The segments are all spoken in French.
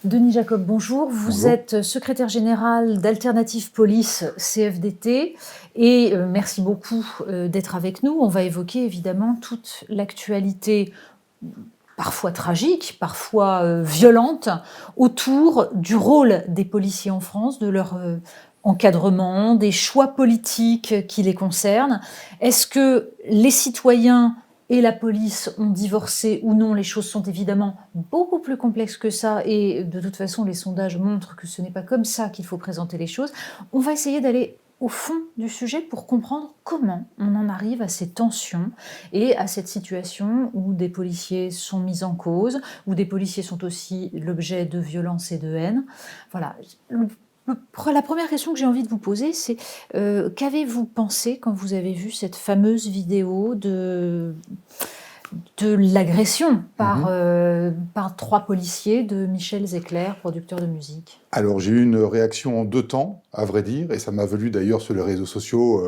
Denis Jacob, bonjour. Vous Bonjour. êtes secrétaire général d'Alternative Police CFDT et merci beaucoup d'être avec nous. On va évoquer évidemment toute l'actualité, parfois tragique, parfois violente, autour du rôle des policiers en France, de leur encadrement, des choix politiques qui les concernent. Est-ce que les citoyens et la police ont divorcé ou non? Les choses sont évidemment beaucoup plus complexes que ça et de toute façon, les sondages montrent que ce n'est pas comme ça qu'il faut présenter les choses. On va essayer d'aller au fond du sujet pour comprendre comment on en arrive à ces tensions et à cette situation où des policiers sont mis en cause, où des policiers sont aussi l'objet de violences et de haine. Voilà. La première question que j'ai envie de vous poser, c'est qu'avez-vous pensé quand vous avez vu cette fameuse vidéo de l'agression par 3 policiers de Michel Zecler, producteur de musique? Alors j'ai eu une réaction en 2 temps, à vrai dire, et ça m'a valu d'ailleurs sur les réseaux sociaux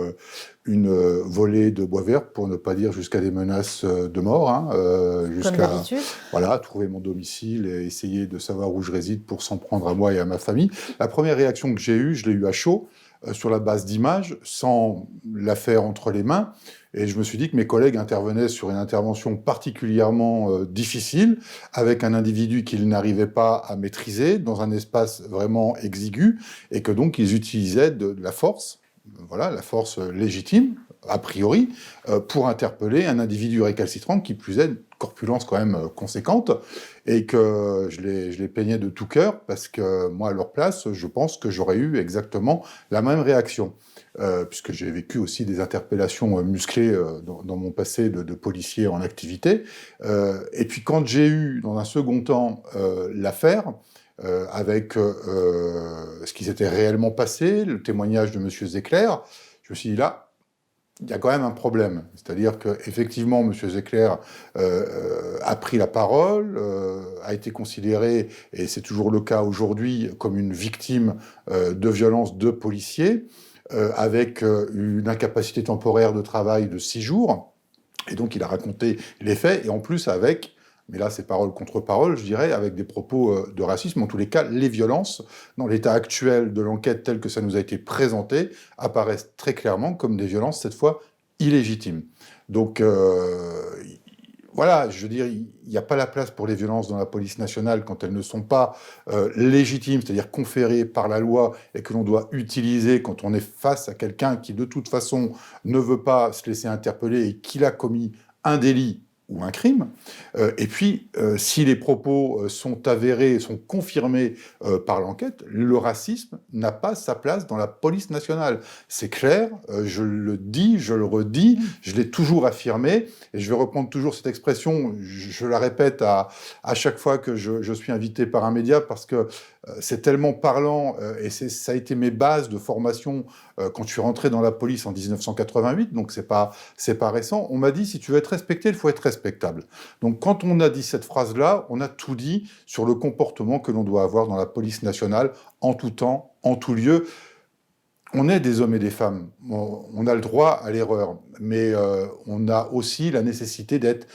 une volée de bois vert, pour ne pas dire jusqu'à des menaces de mort, Comme jusqu'à d'habitude. voilà, trouver mon domicile et essayer de savoir où je réside pour s'en prendre à moi et à ma famille. La première réaction que j'ai eue, je l'ai eue à chaud, sur la base d'images, sans l'affaire entre les mains, et je me suis dit que mes collègues intervenaient sur une intervention particulièrement difficile, avec un individu qu'ils n'arrivaient pas à maîtriser, dans un espace vraiment exigu, et que donc ils utilisaient de la force, voilà, la force légitime, a priori, pour interpeller un individu récalcitrant, qui plus est, une corpulence quand même conséquente, et que je les plaignais de tout cœur, parce que moi, à leur place, je pense que j'aurais eu exactement la même réaction. Puisque j'ai vécu aussi des interpellations musclées dans mon passé de policier en activité. Et puis quand j'ai eu, dans un second temps, l'affaire, avec ce qui s'était réellement passé, le témoignage de M. Zecler, je me suis dit là, il y a quand même un problème. C'est-à-dire qu'effectivement, M. Zecler a pris la parole, a été considéré, et c'est toujours le cas aujourd'hui, comme une victime de violences de policiers, avec une incapacité temporaire de travail de 6 jours. Et donc, il a raconté les faits, et en plus avec, mais là c'est parole contre parole, je dirais, avec des propos de racisme. En tous les cas, les violences, dans l'état actuel de l'enquête tel que ça nous a été présenté, apparaissent très clairement comme des violences, cette fois, illégitimes. Donc, voilà, je veux dire, il n'y a pas la place pour les violences dans la police nationale quand elles ne sont pas légitimes, c'est-à-dire conférées par la loi et que l'on doit utiliser quand on est face à quelqu'un qui, de toute façon, ne veut pas se laisser interpeller et qu'il a commis un délit ou un crime. Et puis, si les propos sont avérés, sont confirmés par l'enquête, le racisme n'a pas sa place dans la police nationale. C'est clair, je le dis, je le redis, je l'ai toujours affirmé, et je vais reprendre toujours cette expression, je la répète à chaque fois que je suis invité par un média, parce que c'est tellement parlant, et ça a été mes bases de formation quand je suis rentré dans la police en 1988, donc c'est pas récent. On m'a dit, si tu veux être respecté, il faut être respectable. Donc quand on a dit cette phrase-là, on a tout dit sur le comportement que l'on doit avoir dans la police nationale, en tout temps, en tout lieu. On est des hommes et des femmes, on a le droit à l'erreur, mais on a aussi la nécessité d'être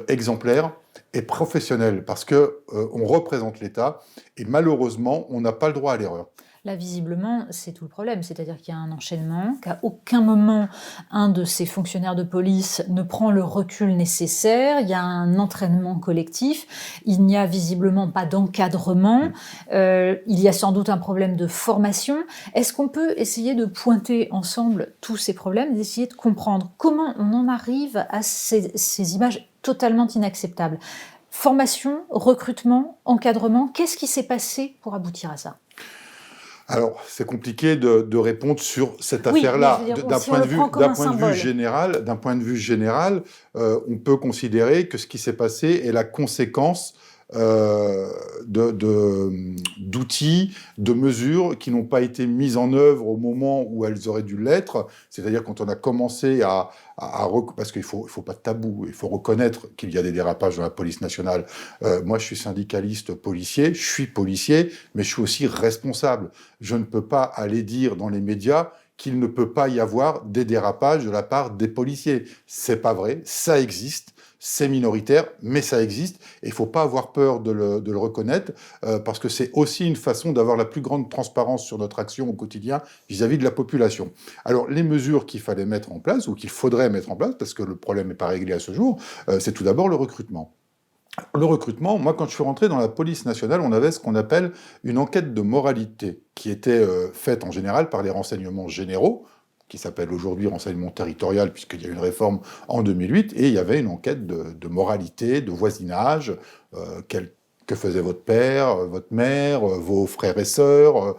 exemplaire et professionnel, parce que on représente l'État, et malheureusement, on n'a pas le droit à l'erreur. Là, visiblement, c'est tout le problème, c'est-à-dire qu'il y a un enchaînement, qu'à aucun moment un de ces fonctionnaires de police ne prend le recul nécessaire, il y a un entraînement collectif, il n'y a visiblement pas d'encadrement, il y a sans doute un problème de formation. Est-ce qu'on peut essayer de pointer ensemble tous ces problèmes, d'essayer de comprendre comment on en arrive à ces images totalement inacceptables? Formation, recrutement, encadrement, qu'est-ce qui s'est passé pour aboutir à ça? Alors, c'est compliqué de répondre sur cette Oui, mais affaire-là. je veux dire, D'un si on point le de vue, prend comme un symbole. d'un point de vue général, on peut considérer que ce qui s'est passé est la conséquence d'outils, de mesures qui n'ont pas été mises en œuvre au moment où elles auraient dû l'être. C'est-à-dire quand on a commencé parce qu'il faut pas de tabou, il faut reconnaître qu'il y a des dérapages dans la police nationale. Moi, je suis syndicaliste policier, je suis policier, mais je suis aussi responsable. Je ne peux pas aller dire dans les médias qu'il ne peut pas y avoir des dérapages de la part des policiers. C'est pas vrai, ça existe. c'est minoritaire, mais ça existe, et il ne faut pas avoir peur de le reconnaître, parce que c'est aussi une façon d'avoir la plus grande transparence sur notre action au quotidien vis-à-vis de la population. Alors, les mesures qu'il fallait mettre en place, ou qu'il faudrait mettre en place, parce que le problème n'est pas réglé à ce jour, c'est tout d'abord le recrutement. Le recrutement, moi, quand je suis rentré dans la police nationale, on avait ce qu'on appelle une enquête de moralité, qui était faite en général par les renseignements généraux, qui s'appelle aujourd'hui renseignement territorial, puisqu'il y a eu une réforme en 2008, et il y avait une enquête de moralité, de voisinage, que faisait votre père, votre mère, vos frères et sœurs,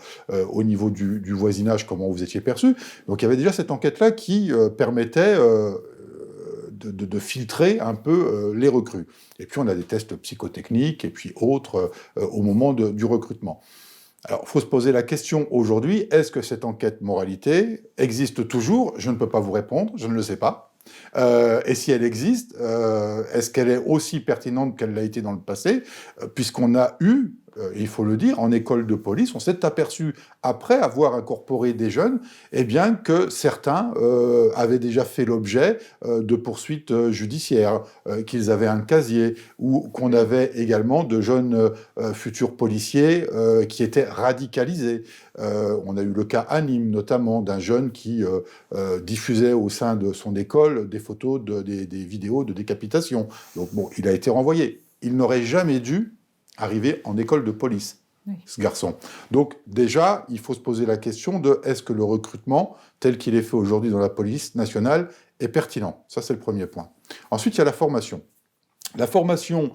au niveau du voisinage, comment vous étiez perçu. Donc il y avait déjà cette enquête-là qui permettait de filtrer un peu les recrues. Et puis on a des tests psychotechniques et puis autres au moment du recrutement. Alors, il faut se poser la question aujourd'hui, est-ce que cette enquête moralité existe toujours? Je ne peux pas vous répondre, je ne le sais pas. Et si elle existe, est-ce qu'elle est aussi pertinente qu'elle l'a été dans le passé? Puisqu'on a eu, il faut le dire, en école de police, on s'est aperçu, après avoir incorporé des jeunes, eh bien que certains avaient déjà fait l'objet de poursuites judiciaires, qu'ils avaient un casier, ou qu'on avait également de jeunes futurs policiers qui étaient radicalisés. On a eu le cas à Nîmes, notamment, d'un jeune qui diffusait au sein de son école des photos, des vidéos de décapitation. Donc bon, il a été renvoyé. Il n'aurait jamais dû arriver en école de police, oui, ce garçon. Donc déjà, il faut se poser la question de est-ce que le recrutement, tel qu'il est fait aujourd'hui dans la police nationale, est pertinent? Ça, c'est le premier point. Ensuite, il y a la formation. La formation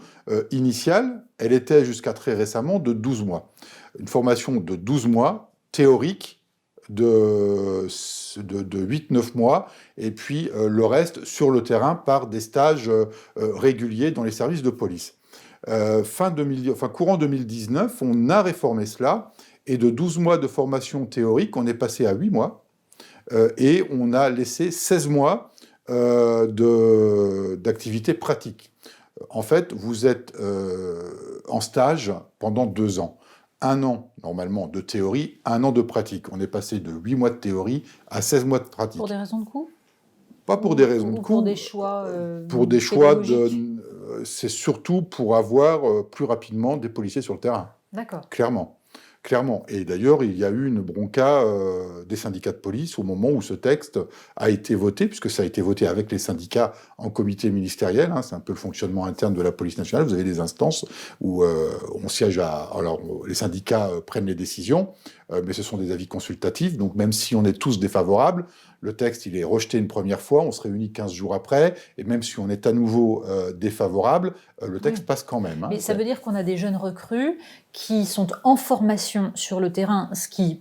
initiale, elle était jusqu'à très récemment de 12 mois. Une formation de 12 mois, théorique, de 8-9 mois, et puis le reste sur le terrain par des stages réguliers dans les services de police. Courant 2019, on a réformé cela, et de 12 mois de formation théorique, on est passé à 8 mois, et on a laissé 16 mois d'activité pratique. En fait, vous êtes en stage pendant 2 ans. 1 an, normalement, de théorie, 1 an de pratique. On est passé de 8 mois de théorie à 16 mois de pratique. Pour des raisons de coût? Pas pour des raisons de coût. Pour des choix pour des choix c'est surtout pour avoir plus rapidement des policiers sur le terrain. D'accord. Clairement. Clairement. Et d'ailleurs, il y a eu une bronca des syndicats de police au moment où ce texte a été voté, puisque ça a été voté avec les syndicats en comité ministériel. Hein, c'est un peu le fonctionnement interne de la police nationale. Vous avez des instances où on siège alors, les syndicats prennent les décisions, mais ce sont des avis consultatifs. Donc, même si on est tous défavorables, le texte, il est rejeté une première fois, on se réunit 15 jours après, et même si on est à nouveau défavorable, le texte passe quand même. Hein. Mais ça veut dire qu'on a des jeunes recrues qui sont en formation sur le terrain, ce qui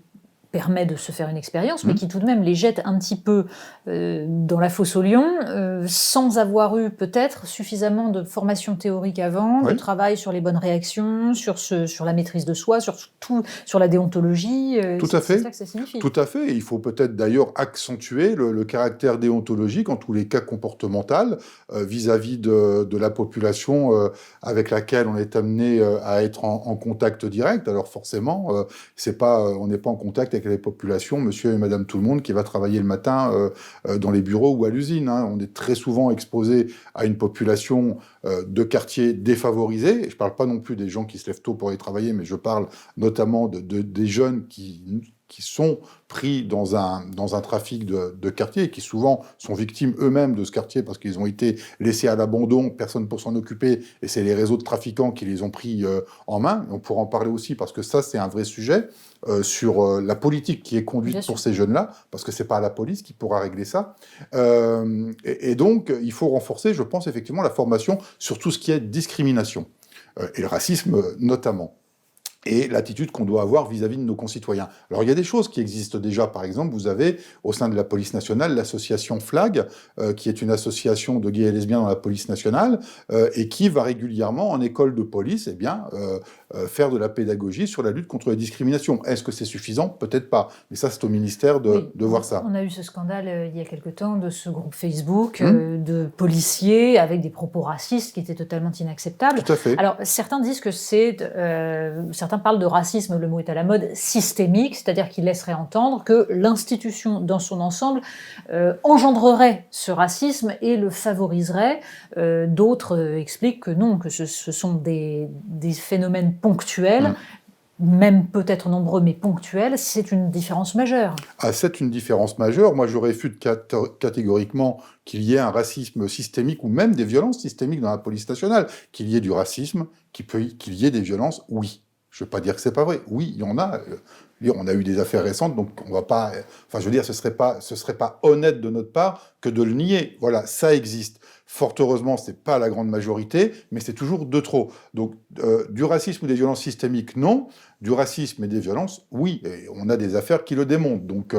permet de se faire une expérience, mais qui tout de même les jette un petit peu dans la fosse aux lions, sans avoir eu peut-être suffisamment de formation théorique avant, de travail sur les bonnes réactions, sur la maîtrise de soi, sur la déontologie. Tout à fait. C'est ça que ça signifie. Tout à fait. Et il faut peut-être d'ailleurs accentuer le caractère déontologique, en tous les cas comportemental, vis-à-vis de la population avec laquelle on est amené à être en contact direct. Alors forcément, on n'est pas en contact avec les populations, monsieur et madame tout le monde, qui va travailler le matin dans les bureaux ou à l'usine. Hein. On est très souvent exposé à une population de quartiers défavorisés. Je ne parle pas non plus des gens qui se lèvent tôt pour aller travailler, mais je parle notamment des jeunes qui sont pris dans un trafic de quartier et qui souvent sont victimes eux-mêmes de ce quartier parce qu'ils ont été laissés à l'abandon, personne pour s'en occuper, et c'est les réseaux de trafiquants qui les ont pris en main. On pourra en parler aussi parce que ça, c'est un vrai sujet sur la politique qui est conduite pour ces jeunes-là, parce que c'est pas la police qui pourra régler ça. Et donc, il faut renforcer, je pense, effectivement, la formation sur tout ce qui est discrimination, et le racisme notamment, et l'attitude qu'on doit avoir vis-à-vis de nos concitoyens. Alors, il y a des choses qui existent déjà. Par exemple, vous avez, au sein de la police nationale, l'association FLAG, qui est une association de gays et lesbiens dans la police nationale, et qui va régulièrement, en école de police, faire de la pédagogie sur la lutte contre les discriminations. Est-ce que c'est suffisant? Peut-être pas. Mais ça, c'est au ministère de voir ça. On a eu ce scandale il y a quelque temps de ce groupe Facebook de policiers avec des propos racistes qui étaient totalement inacceptables. Tout à fait. Alors, certains disent que certains certains parlent de racisme, le mot est à la mode, systémique, c'est-à-dire qu'il laisserait entendre que l'institution dans son ensemble engendrerait ce racisme et le favoriserait. D'autres expliquent que non, que ce sont des phénomènes ponctuels, même peut-être nombreux, mais ponctuels. C'est une différence majeure. Ah, c'est une différence majeure. Moi, je réfute catégoriquement qu'il y ait un racisme systémique ou même des violences systémiques dans la police nationale. Qu'il y ait du racisme, qu'il y ait des violences, oui. Je ne veux pas dire que c'est pas vrai. Oui, il y en a. On a eu des affaires récentes, donc on va pas. Enfin, je veux dire, ce serait pas honnête de notre part que de le nier. Voilà, ça existe. Fort heureusement, c'est pas la grande majorité, mais c'est toujours de trop. Donc, du racisme ou des violences systémiques, non. Du racisme et des violences, oui. Et on a des affaires qui le démontrent. Donc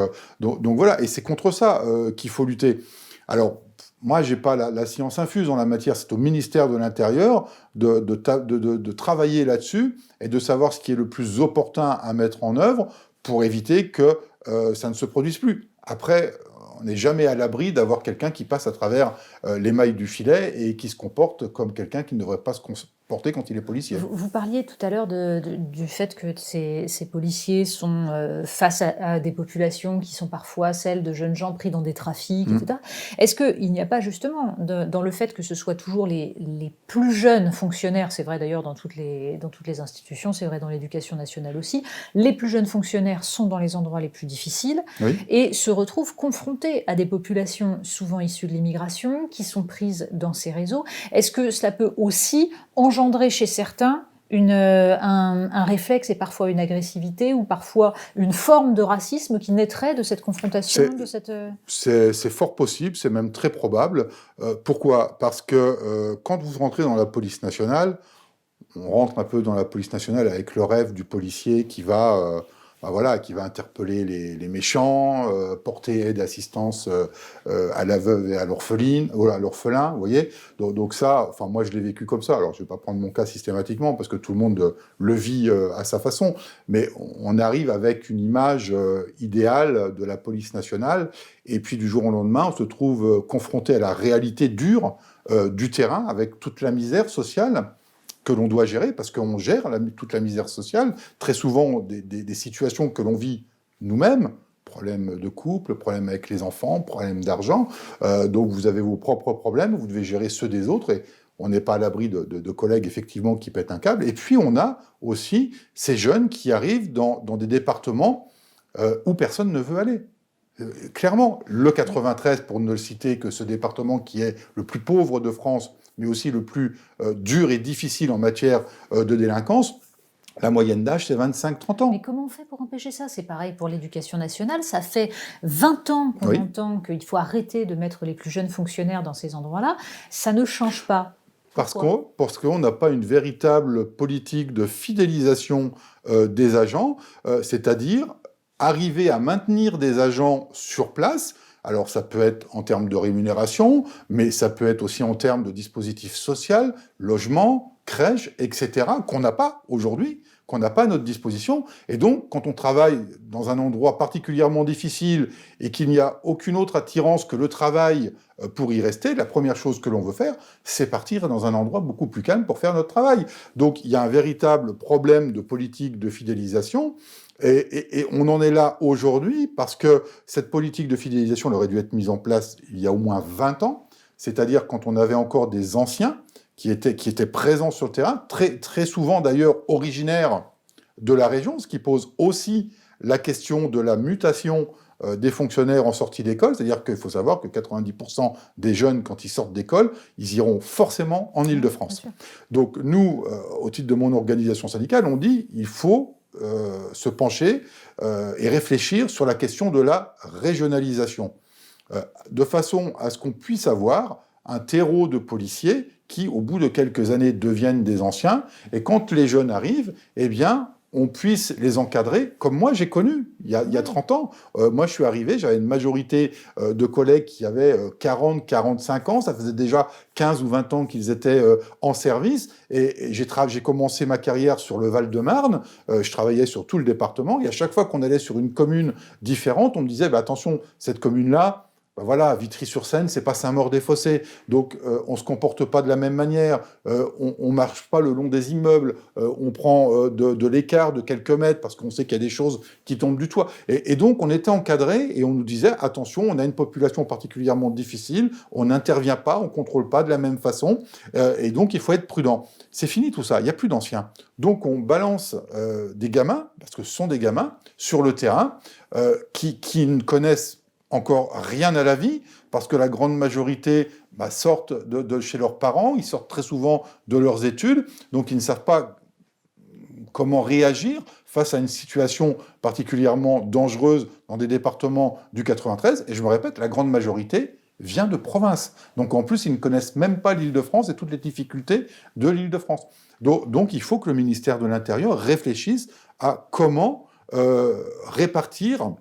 voilà. Et c'est contre ça qu'il faut lutter. Alors, moi, j'ai pas la science infuse en la matière. C'est au ministère de l'Intérieur de travailler là-dessus et de savoir ce qui est le plus opportun à mettre en œuvre pour éviter que ça ne se produise plus. Après, on n'est jamais à l'abri d'avoir quelqu'un qui passe à travers les mailles du filet et qui se comporte comme quelqu'un qui ne devrait pas se comporter quand il est policier. Vous parliez tout à l'heure du fait que ces policiers sont face à des populations qui sont parfois celles de jeunes gens pris dans des trafics, etc. Est-ce qu'il n'y a pas justement, dans le fait que ce soit toujours les plus jeunes fonctionnaires, c'est vrai d'ailleurs dans toutes les institutions, c'est vrai dans l'éducation nationale aussi, les plus jeunes fonctionnaires sont dans les endroits les plus difficiles et se retrouvent confrontés à des populations souvent issues de l'immigration qui sont prises dans ces réseaux. Est-ce que cela peut aussi engendrer chez certains un réflexe et parfois une agressivité ou parfois une forme de racisme qui naîtrait de cette confrontation C'est fort possible, c'est même très probable. Pourquoi ? Parce que quand vous rentrez dans la police nationale, on rentre un peu dans la police nationale avec le rêve du policier qui va interpeller les méchants, porter aide et assistance à la veuve et à l'orphelin, vous voyez. Donc ça, enfin moi je l'ai vécu comme ça. Alors je vais pas prendre mon cas systématiquement parce que tout le monde le vit à sa façon, mais on arrive avec une image idéale de la police nationale et puis du jour au lendemain, on se trouve confronté à la réalité dure du terrain avec toute la misère sociale que l'on doit gérer, parce qu'on gère toute la misère sociale, très souvent des situations que l'on vit nous-mêmes, problèmes de couple, problèmes avec les enfants, problèmes d'argent, donc vous avez vos propres problèmes, vous devez gérer ceux des autres, et on n'est pas à l'abri de collègues, effectivement, qui pètent un câble, et puis on a aussi ces jeunes qui arrivent dans des départements où personne ne veut aller. Clairement, le 93, pour ne le citer que ce département qui est le plus pauvre de France, mais aussi le plus dur et difficile en matière de délinquance, la moyenne d'âge, c'est 25-30 ans. Mais comment on fait pour empêcher ça ? C'est pareil pour l'éducation nationale. Ça fait 20 ans qu'on entend qu'il faut arrêter de mettre les plus jeunes fonctionnaires dans ces endroits-là. Ça ne change pas. Parce qu'on n'a pas une véritable politique de fidélisation des agents, c'est-à-dire arriver à maintenir des agents sur place. Alors ça peut être en termes de rémunération, mais ça peut être aussi en termes de dispositifs sociaux, logement, crèche, etc., qu'on n'a pas aujourd'hui, qu'on n'a pas à notre disposition. Et donc, quand on travaille dans un endroit particulièrement difficile et qu'il n'y a aucune autre attirance que le travail pour y rester, la première chose que l'on veut faire, c'est partir dans un endroit beaucoup plus calme pour faire notre travail. Donc, il y a un véritable problème de politique de fidélisation. Et on en est là aujourd'hui parce que cette politique de fidélisation aurait dû être mise en place il y a au moins 20 ans, c'est-à-dire quand on avait encore des anciens qui étaient présents sur le terrain, très, très souvent d'ailleurs originaires de la région, ce qui pose aussi la question de la mutation des fonctionnaires en sortie d'école, c'est-à-dire qu'il faut savoir que 90% des jeunes, quand ils sortent d'école, ils iront forcément en Île-de-France. Donc nous, au titre de mon organisation syndicale, on dit il faut se pencher et réfléchir sur la question de la régionalisation, de façon à ce qu'on puisse avoir un terreau de policiers qui, au bout de quelques années, deviennent des anciens, et quand les jeunes arrivent, eh bien, on puisse les encadrer, comme moi j'ai connu, il y a 30 ans. Moi je suis arrivé, j'avais une majorité de collègues qui avaient 40, 45 ans, ça faisait déjà 15 ou 20 ans qu'ils étaient en service, et j'ai commencé ma carrière sur le Val-de-Marne, je travaillais sur tout le département, et à chaque fois qu'on allait sur une commune différente, on me disait, bah, attention, cette commune-là, Ben voilà, Vitry-sur-Seine, c'est pas Saint-Maur-des-Fossés, donc on se comporte pas de la même manière, on marche pas le long des immeubles, on prend de l'écart de quelques mètres parce qu'on sait qu'il y a des choses qui tombent du toit. Et donc on était encadré et on nous disait attention, on a une population particulièrement difficile, on n'intervient pas, on contrôle pas de la même façon, et donc il faut être prudent. C'est fini tout ça, il n'y a plus d'anciens. Donc on balance des gamins, parce que ce sont des gamins, sur le terrain, qui ne connaissent encore rien à la vie, parce que la grande majorité sortent de chez leurs parents, ils sortent très souvent de leurs études, donc ils ne savent pas comment réagir face à une situation particulièrement dangereuse dans des départements du 93. Et je me répète, la grande majorité vient de province. Donc en plus, ils ne connaissent même pas l'Île-de-France et toutes les difficultés de l'Île-de-France. Donc il faut que le ministère de l'Intérieur réfléchisse à comment répartir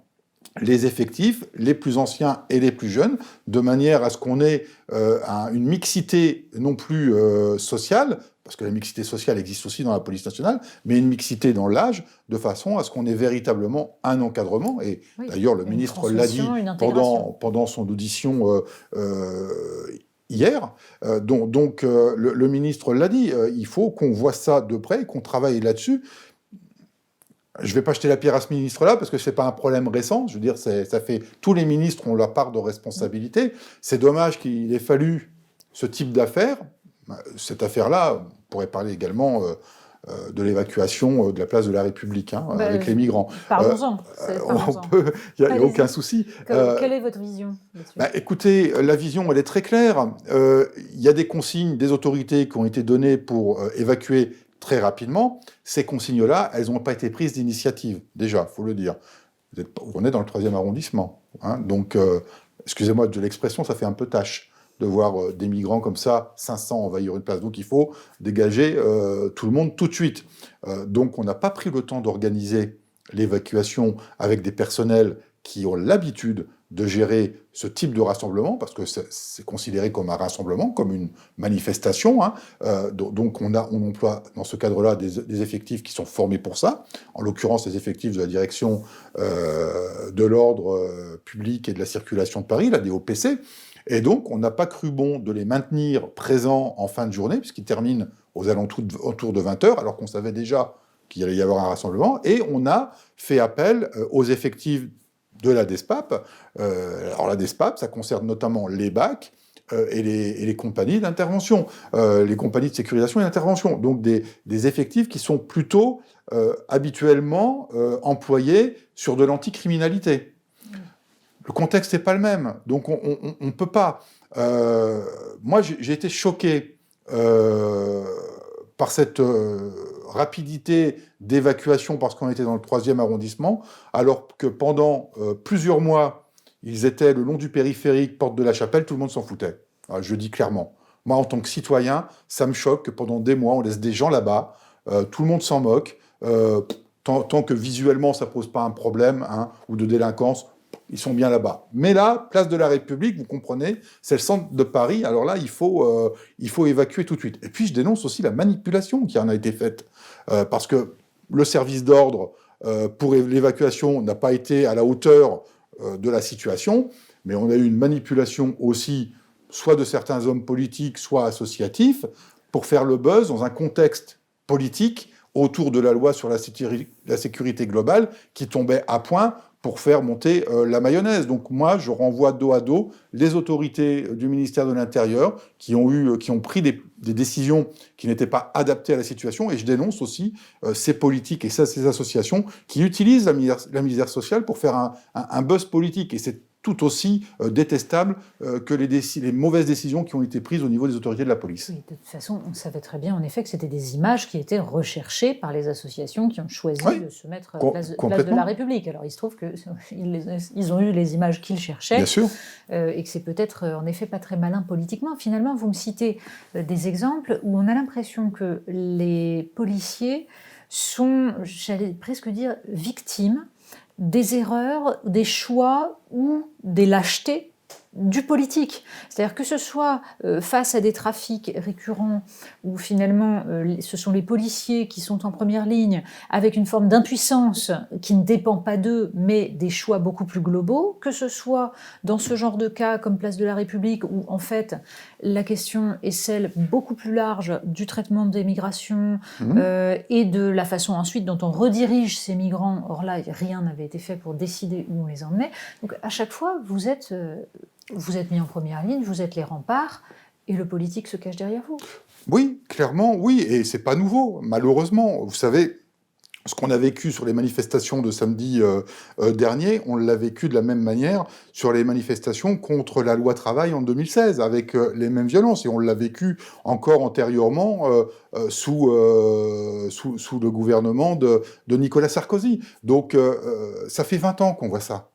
les effectifs, les plus anciens et les plus jeunes, de manière à ce qu'on ait une mixité non plus sociale, parce que la mixité sociale existe aussi dans la police nationale, mais une mixité dans l'âge, de façon à ce qu'on ait véritablement un encadrement. Et oui, d'ailleurs, le ministre l'a dit pendant son audition hier. Le ministre l'a dit, il faut qu'on voit ça de près, qu'on travaille là-dessus. Je ne vais pas jeter la pierre à ce ministre-là, parce que ce n'est pas un problème récent. Je veux dire, ça fait... Tous les ministres ont leur part de responsabilité. C'est dommage qu'il ait fallu ce type d'affaire. Cette affaire-là, on pourrait parler également de l'évacuation de la place de la République, avec les migrants. Parlons-en. Il n'y a aucun souci. Quelle est votre vision là-dessus ? Écoutez, la vision, elle est très claire. Il y a des consignes des autorités qui ont été données pour évacuer très rapidement. Ces consignes-là, elles n'ont pas été prises d'initiative, déjà, il faut le dire. On est dans le 3e arrondissement. Donc, excusez-moi de l'expression, ça fait un peu tâche de voir des migrants comme ça, 500 envahir une place. Donc, il faut dégager tout le monde tout de suite. Donc, on n'a pas pris le temps d'organiser l'évacuation avec des personnels qui ont l'habitude de gérer ce type de rassemblement, parce que c'est considéré comme un rassemblement, comme une manifestation. Donc on emploie dans ce cadre-là des effectifs qui sont formés pour ça, en l'occurrence les effectifs de la direction de l'ordre public et de la circulation de Paris, la DOPC, et donc on n'a pas cru bon de les maintenir présents en fin de journée, puisqu'ils terminent aux alentours de 20h, alors qu'on savait déjà qu'il allait y avoir un rassemblement, et on a fait appel aux effectifs de la DESPAP. Alors la DESPAP, ça concerne notamment les BAC et les compagnies d'intervention, les compagnies de sécurisation et d'intervention. Donc des effectifs qui sont plutôt habituellement employés sur de l'anticriminalité. Le contexte n'est pas le même, donc on ne peut pas. Moi, j'ai été choqué par cette rapidité d'évacuation parce qu'on était dans le 3e arrondissement, alors que pendant plusieurs mois, ils étaient le long du périphérique, porte de la Chapelle, tout le monde s'en foutait. Alors, je dis clairement. Moi, en tant que citoyen, ça me choque que pendant des mois, on laisse des gens là-bas, tout le monde s'en moque, tant que visuellement, ça pose pas un problème ou de délinquance, ils sont bien là-bas. Mais là, place de la République, vous comprenez, c'est le centre de Paris, alors là, il faut évacuer tout de suite. Et puis, je dénonce aussi la manipulation qui en a été faite, parce que le service d'ordre pour l'évacuation n'a pas été à la hauteur de la situation, mais on a eu une manipulation aussi, soit de certains hommes politiques, soit associatifs, pour faire le buzz dans un contexte politique autour de la loi sur la sécurité globale qui tombait à point pour faire monter la mayonnaise. Donc moi, je renvoie dos à dos les autorités du ministère de l'Intérieur qui ont pris des décisions qui n'étaient pas adaptées à la situation, et je dénonce aussi ces politiques et ces associations qui utilisent la misère sociale pour faire un buzz politique. Et c'est tout aussi détestable que les mauvaises décisions qui ont été prises au niveau des autorités de la police. Oui, de toute façon, on savait très bien, en effet, que c'était des images qui étaient recherchées par les associations qui ont choisi de se mettre place de la République. Alors, il se trouve qu'ils ont eu les images qu'ils cherchaient. Bien sûr. Et que c'est peut-être, en effet, pas très malin politiquement. Finalement, vous me citez des exemples où on a l'impression que les policiers sont, j'allais presque dire, victimes des erreurs, des choix ou des lâchetés du politique. C'est-à-dire que ce soit face à des trafics récurrents où finalement ce sont les policiers qui sont en première ligne avec une forme d'impuissance qui ne dépend pas d'eux mais des choix beaucoup plus globaux, que ce soit dans ce genre de cas comme Place de la République où en fait la question est celle beaucoup plus large du traitement des migrations et de la façon ensuite dont on redirige ces migrants. Or là, rien n'avait été fait pour décider où on les emmenait. Donc à chaque fois, vous êtes mis en première ligne, vous êtes les remparts, et le politique se cache derrière vous. Oui, clairement, oui, et c'est pas nouveau, malheureusement. Vous savez, ce qu'on a vécu sur les manifestations de samedi dernier, on l'a vécu de la même manière sur les manifestations contre la loi travail en 2016, avec les mêmes violences, et on l'a vécu encore antérieurement sous le gouvernement de Nicolas Sarkozy. Donc, ça fait 20 ans qu'on voit ça.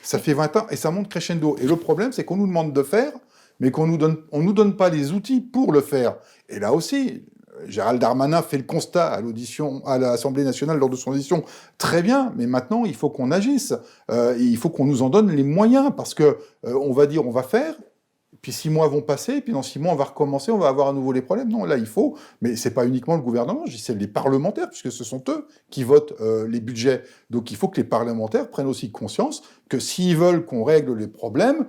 Ça fait 20 ans, et ça monte crescendo. Et le problème, c'est qu'on nous demande de faire, mais on nous donne pas les outils pour le faire. Et là aussi, Gérald Darmanin fait le constat à l'audition, à l'Assemblée nationale lors de son audition. Très bien, mais maintenant, il faut qu'on agisse. Il faut qu'on nous en donne les moyens, parce que on va dire, on va faire, puis 6 mois vont passer, puis dans 6 mois, on va recommencer, on va avoir à nouveau les problèmes. Non, là, il faut, mais c'est pas uniquement le gouvernement, c'est les parlementaires, puisque ce sont eux qui votent les budgets. Donc, il faut que les parlementaires prennent aussi conscience que s'ils veulent qu'on règle les problèmes,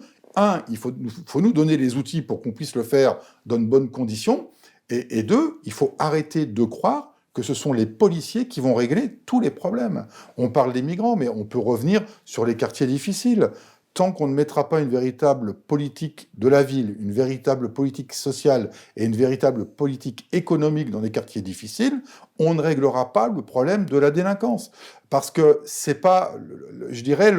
il faut nous donner les outils pour qu'on puisse le faire dans de bonnes conditions, et deux, il faut arrêter de croire que ce sont les policiers qui vont régler tous les problèmes. On parle des migrants, mais on peut revenir sur les quartiers difficiles. Tant qu'on ne mettra pas une véritable politique de la ville, une véritable politique sociale et une véritable politique économique dans les quartiers difficiles, on ne réglera pas le problème de la délinquance. Parce que c'est pas, je dirais,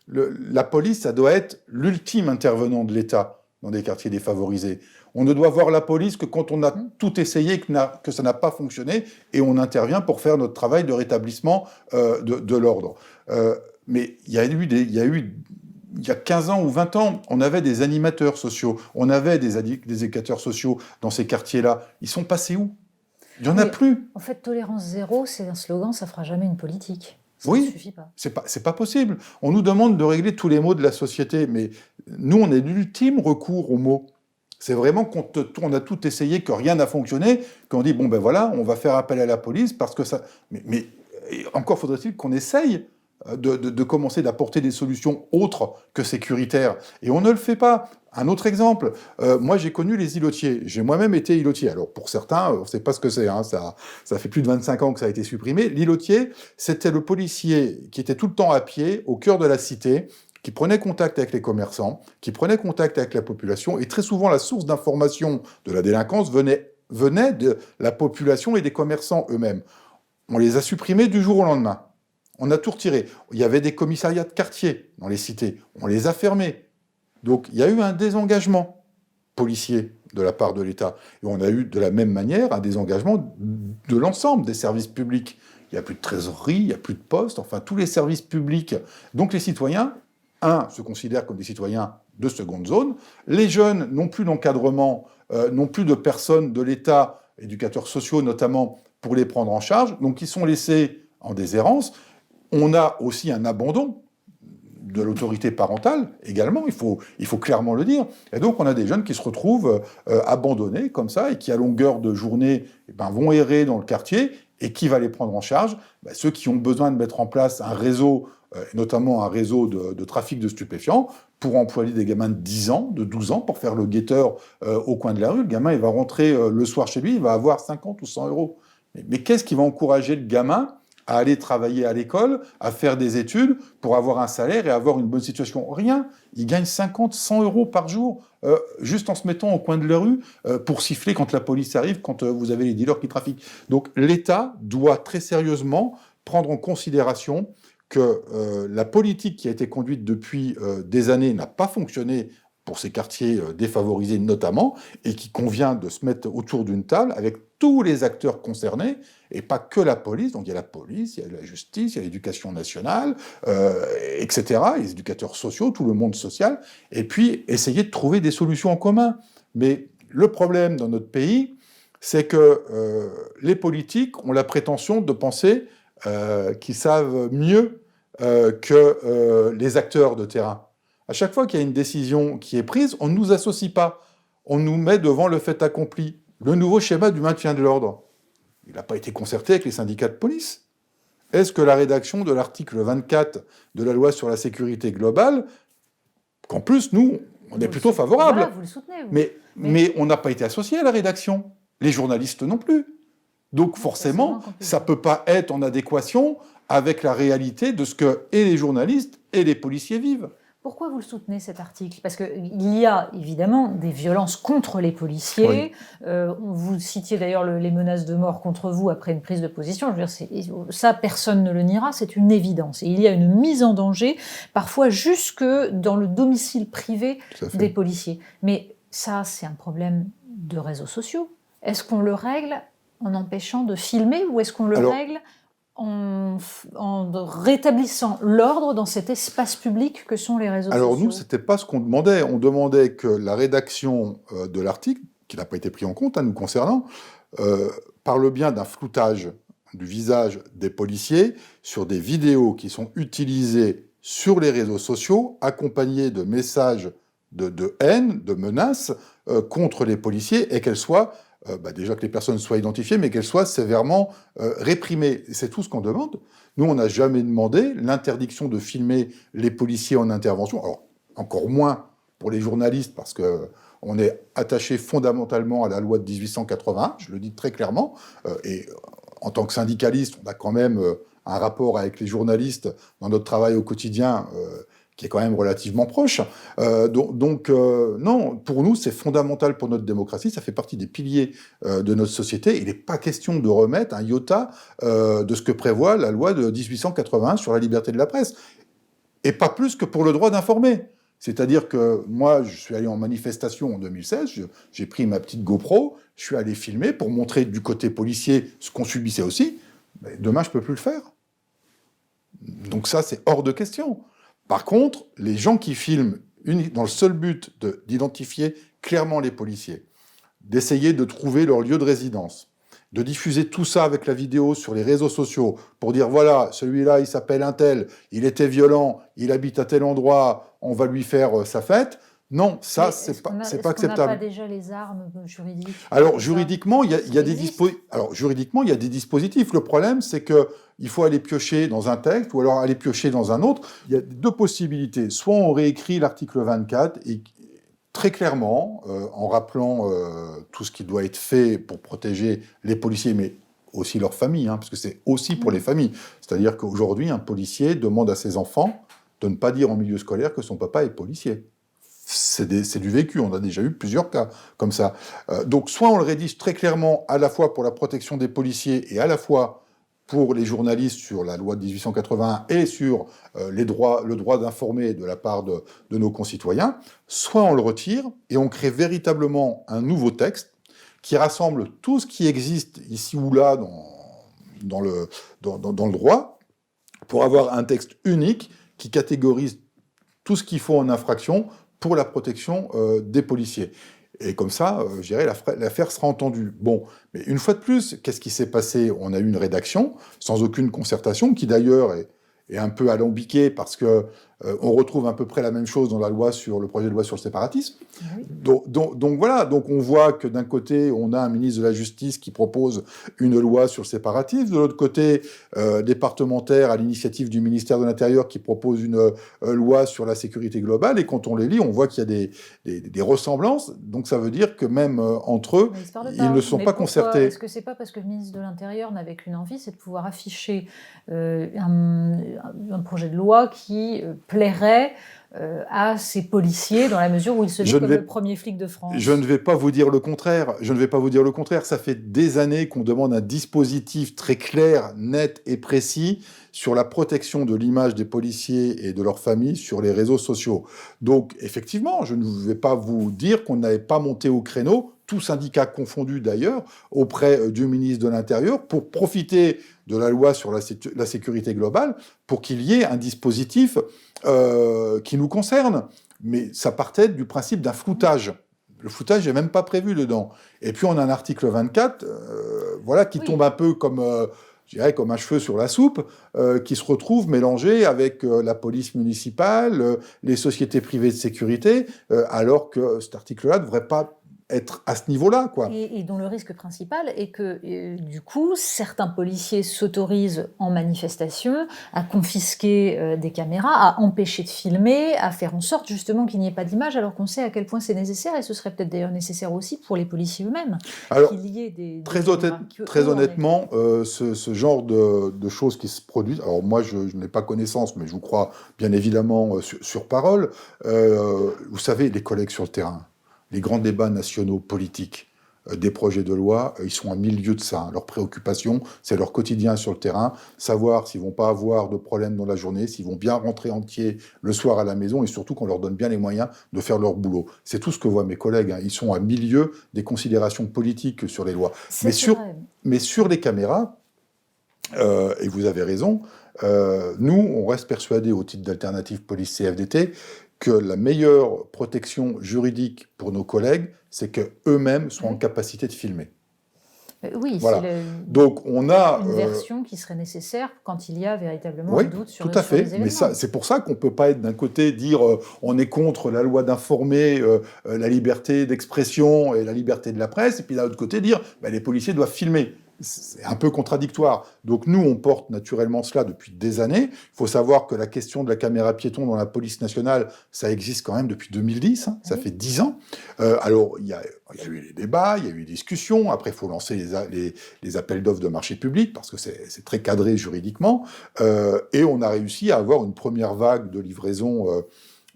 la police, ça doit être l'ultime intervenant de l'État dans des quartiers défavorisés. On ne doit voir la police que quand on a tout essayé, que ça n'a pas fonctionné, et on intervient pour faire notre travail de rétablissement de l'ordre. Mais il y a 15 ans ou 20 ans, on avait des animateurs sociaux, on avait des éducateurs sociaux dans ces quartiers-là. Ils sont passés où? Il n'y en a plus. En fait, tolérance zéro, c'est un slogan, ça ne fera jamais une politique. Ça oui, ne suffit pas. C'est pas possible. On nous demande de régler tous les maux de la société, mais nous, on est l'ultime recours aux maux. C'est vraiment quand on a tout essayé, que rien n'a fonctionné, qu'on dit, bon ben voilà, on va faire appel à la police, parce que ça... Mais encore faudrait-il qu'on essaye de commencer d'apporter des solutions autres que sécuritaires. Et on ne le fait pas. Un autre exemple, moi j'ai connu les îlotiers. J'ai moi-même été îlotier. Alors pour certains, on ne sait pas ce que c'est. Hein. Ça fait plus de 25 ans que ça a été supprimé. L'îlotier, c'était le policier qui était tout le temps à pied, au cœur de la cité, qui prenait contact avec les commerçants, qui prenait contact avec la population. Et très souvent, la source d'information de la délinquance venait de la population et des commerçants eux-mêmes. On les a supprimés du jour au lendemain. On a tout retiré. Il y avait des commissariats de quartier dans les cités. On les a fermés. Donc, il y a eu un désengagement policier de la part de l'État. Et on a eu, de la même manière, un désengagement de l'ensemble des services publics. Il n'y a plus de trésorerie, il n'y a plus de poste, enfin, tous les services publics. Donc, les citoyens, se considèrent comme des citoyens de seconde zone. Les jeunes n'ont plus d'encadrement, n'ont plus de personnes de l'État, éducateurs sociaux notamment, pour les prendre en charge. Donc, ils sont laissés en déshérence. On a aussi un abandon de l'autorité parentale également, il faut clairement le dire. Et donc on a des jeunes qui se retrouvent abandonnés comme ça et qui à longueur de journée vont errer dans le quartier. Et qui va les prendre en charge? Ceux qui ont besoin de mettre en place un réseau, notamment un réseau de trafic de stupéfiants, pour employer des gamins de 10 ans, de 12 ans, pour faire le guetteur au coin de la rue. Le gamin, il va rentrer le soir chez lui, il va avoir 50 ou 100 euros. Mais qu'est-ce qui va encourager le gamin à aller travailler à l'école, à faire des études pour avoir un salaire et avoir une bonne situation? Rien. Il gagne 50, 100 euros par jour, juste en se mettant au coin de la rue pour siffler quand la police arrive, quand vous avez les dealers qui trafiquent. Donc l'État doit très sérieusement prendre en considération que la politique qui a été conduite depuis des années n'a pas fonctionné pour ces quartiers défavorisés notamment, et qu'il convient de se mettre autour d'une table avec tous les acteurs concernés, et pas que la police. Donc il y a la police, il y a la justice, il y a l'éducation nationale, etc., les éducateurs sociaux, tout le monde social, et puis essayer de trouver des solutions en commun. Mais le problème dans notre pays, c'est que les politiques ont la prétention de penser qu'ils savent mieux que les acteurs de terrain. À chaque fois qu'il y a une décision qui est prise, on ne nous associe pas. On nous met devant le fait accompli. Le nouveau schéma du maintien de l'ordre, il n'a pas été concerté avec les syndicats de police. Est-ce que la rédaction de l'article 24 de la loi sur la sécurité globale, qu'en plus, nous, on est plutôt favorable, voilà, vous le soutenez, vous. Mais on n'a pas été associé à la rédaction. Les journalistes non plus. Donc forcément, ça ne peut pas être en adéquation avec la réalité de ce que et les journalistes et les policiers vivent. Pourquoi vous le soutenez, cet article? Parce qu'il y a évidemment des violences contre les policiers. Oui. Vous citiez d'ailleurs les menaces de mort contre vous après une prise de position. Je veux dire, ça, personne ne le niera, c'est une évidence. Et il y a une mise en danger, parfois jusque dans le domicile privé des policiers. Mais ça, c'est un problème de réseaux sociaux. Est-ce qu'on le règle en empêchant de filmer ou est-ce qu'on le règle en rétablissant l'ordre dans cet espace public que sont les réseaux sociaux? Alors nous, ce n'était pas ce qu'on demandait. On demandait que la rédaction de l'article, qui n'a pas été pris en compte, nous concernant, par le bien d'un floutage du visage des policiers sur des vidéos qui sont utilisées sur les réseaux sociaux, accompagnées de messages de haine, de menaces contre les policiers, et qu'elles soient déjà que les personnes soient identifiées, mais qu'elles soient sévèrement réprimées. C'est tout ce qu'on demande. Nous, on n'a jamais demandé l'interdiction de filmer les policiers en intervention. Alors, encore moins pour les journalistes, parce qu'on est attaché fondamentalement à la loi de 1881, je le dis très clairement, et en tant que syndicaliste, on a quand même un rapport avec les journalistes dans notre travail au quotidien qui est quand même relativement proche. Non, pour nous, c'est fondamental pour notre démocratie, ça fait partie des piliers de notre société. Il n'est pas question de remettre un iota de ce que prévoit la loi de 1881 sur la liberté de la presse. Et pas plus que pour le droit d'informer. C'est-à-dire que moi, je suis allé en manifestation en 2016, j'ai pris ma petite GoPro, je suis allé filmer pour montrer du côté policier ce qu'on subissait aussi. Mais demain, je ne peux plus le faire. Donc ça, c'est hors de question. Par contre, les gens qui filment dans le seul but d'identifier clairement les policiers, d'essayer de trouver leur lieu de résidence, de diffuser tout ça avec la vidéo sur les réseaux sociaux pour dire voilà, celui-là, il s'appelle un tel, il était violent, il habite à tel endroit, on va lui faire sa fête. Non, ça, c'est pas acceptable. Est-ce qu'on n'a pas déjà les armes juridiques? Alors, juridiquement, il y a des dispositifs. Le problème, c'est qu'il faut aller piocher dans un texte ou alors aller piocher dans un autre. Il y a deux possibilités. Soit on réécrit l'article 24 et très clairement, en rappelant tout ce qui doit être fait pour protéger les policiers, mais aussi leurs familles, parce que c'est aussi pour les familles. C'est-à-dire qu'aujourd'hui, un policier demande à ses enfants de ne pas dire en milieu scolaire que son papa est policier. C'est du vécu, on a déjà eu plusieurs cas comme ça. Donc soit on le rédige très clairement à la fois pour la protection des policiers et à la fois pour les journalistes sur la loi de 1881 et sur le droit d'informer de la part de nos concitoyens, soit on le retire et on crée véritablement un nouveau texte qui rassemble tout ce qui existe ici ou là dans le droit pour avoir un texte unique qui catégorise tout ce qu'il faut en infraction pour la protection des policiers. Et comme ça, je dirais, l'affaire sera entendue. Bon, mais une fois de plus, qu'est-ce qui s'est passé? On a eu une rédaction sans aucune concertation, qui d'ailleurs est un peu alambiquée parce que on retrouve à peu près la même chose dans le projet de loi sur le séparatisme. Oui. Donc voilà, donc on voit que d'un côté, on a un ministre de la Justice qui propose une loi sur le séparatisme, de l'autre côté, des parlementaires à l'initiative du ministère de l'Intérieur qui propose une loi sur la sécurité globale, et quand on les lit, on voit qu'il y a des ressemblances, donc ça veut dire que même entre eux, ils ne sont pas concertés. Est-ce que c'est pas parce que le ministre de l'Intérieur n'avait qu'une envie, c'est de pouvoir afficher un projet de loi qui plairait à ces policiers dans la mesure où il se dit comme le premier flic de France? Je ne vais pas vous dire le contraire. Ça fait des années qu'on demande un dispositif très clair, net et précis sur la protection de l'image des policiers et de leurs familles sur les réseaux sociaux. Donc, effectivement, je ne vais pas vous dire qu'on n'avait pas monté au créneau, tous syndicats confondus d'ailleurs, auprès du ministre de l'Intérieur, pour profiter de la loi sur la sécurité globale, pour qu'il y ait un dispositif qui nous concerne. Mais ça partait du principe d'un floutage. Le floutage n'est même pas prévu dedans. Et puis on a un article 24 qui tombe un peu comme je dirais comme un cheveu sur la soupe, qui se retrouve mélangé avec la police municipale, les sociétés privées de sécurité, alors que cet article-là ne devrait pas être à ce niveau-là, quoi. Et dont le risque principal est que, du coup, certains policiers s'autorisent en manifestation à confisquer des caméras, à empêcher de filmer, à faire en sorte justement qu'il n'y ait pas d'image, alors qu'on sait à quel point c'est nécessaire, et ce serait peut-être d'ailleurs nécessaire aussi pour les policiers eux-mêmes, Alors, qu'il y ait des très caméras, très honnêtement, ce genre de choses qui se produisent, alors moi je n'ai pas connaissance, mais je vous crois bien évidemment sur parole, vous savez, les collègues sur le terrain, les grands débats nationaux politiques, des projets de loi, ils sont à milieu de ça. Leur préoccupation, c'est leur quotidien sur le terrain, savoir s'ils vont pas avoir de problèmes dans la journée, s'ils vont bien rentrer entiers le soir à la maison, et surtout qu'on leur donne bien les moyens de faire leur boulot. C'est tout ce que voient mes collègues, hein. Ils sont à milieu des considérations politiques sur les lois. Mais sur les caméras, et vous avez raison, nous, on reste persuadés, au titre d'Alternative Police CFDT, que la meilleure protection juridique pour nos collègues, c'est qu'eux-mêmes soient en capacité de filmer. Oui, Voilà. c'est Donc on a une version qui serait nécessaire quand il y a véritablement oui, un doute sur, tout à fait. sur les événements. Mais ça, c'est pour ça qu'on ne peut pas être d'un côté dire on est contre la loi d'informer, la liberté d'expression et la liberté de la presse, et puis d'un autre côté dire les policiers doivent filmer. C'est un peu contradictoire. Donc nous, on porte naturellement cela depuis des années. Il faut savoir que la question de la caméra piéton dans la police nationale, ça existe quand même depuis 2010, hein, ça fait 10 ans. Alors, il y a eu les débats, il y a eu les discussions, après il faut lancer les appels d'offres de marché public, parce que c'est très cadré juridiquement, et on a réussi à avoir une première vague de livraison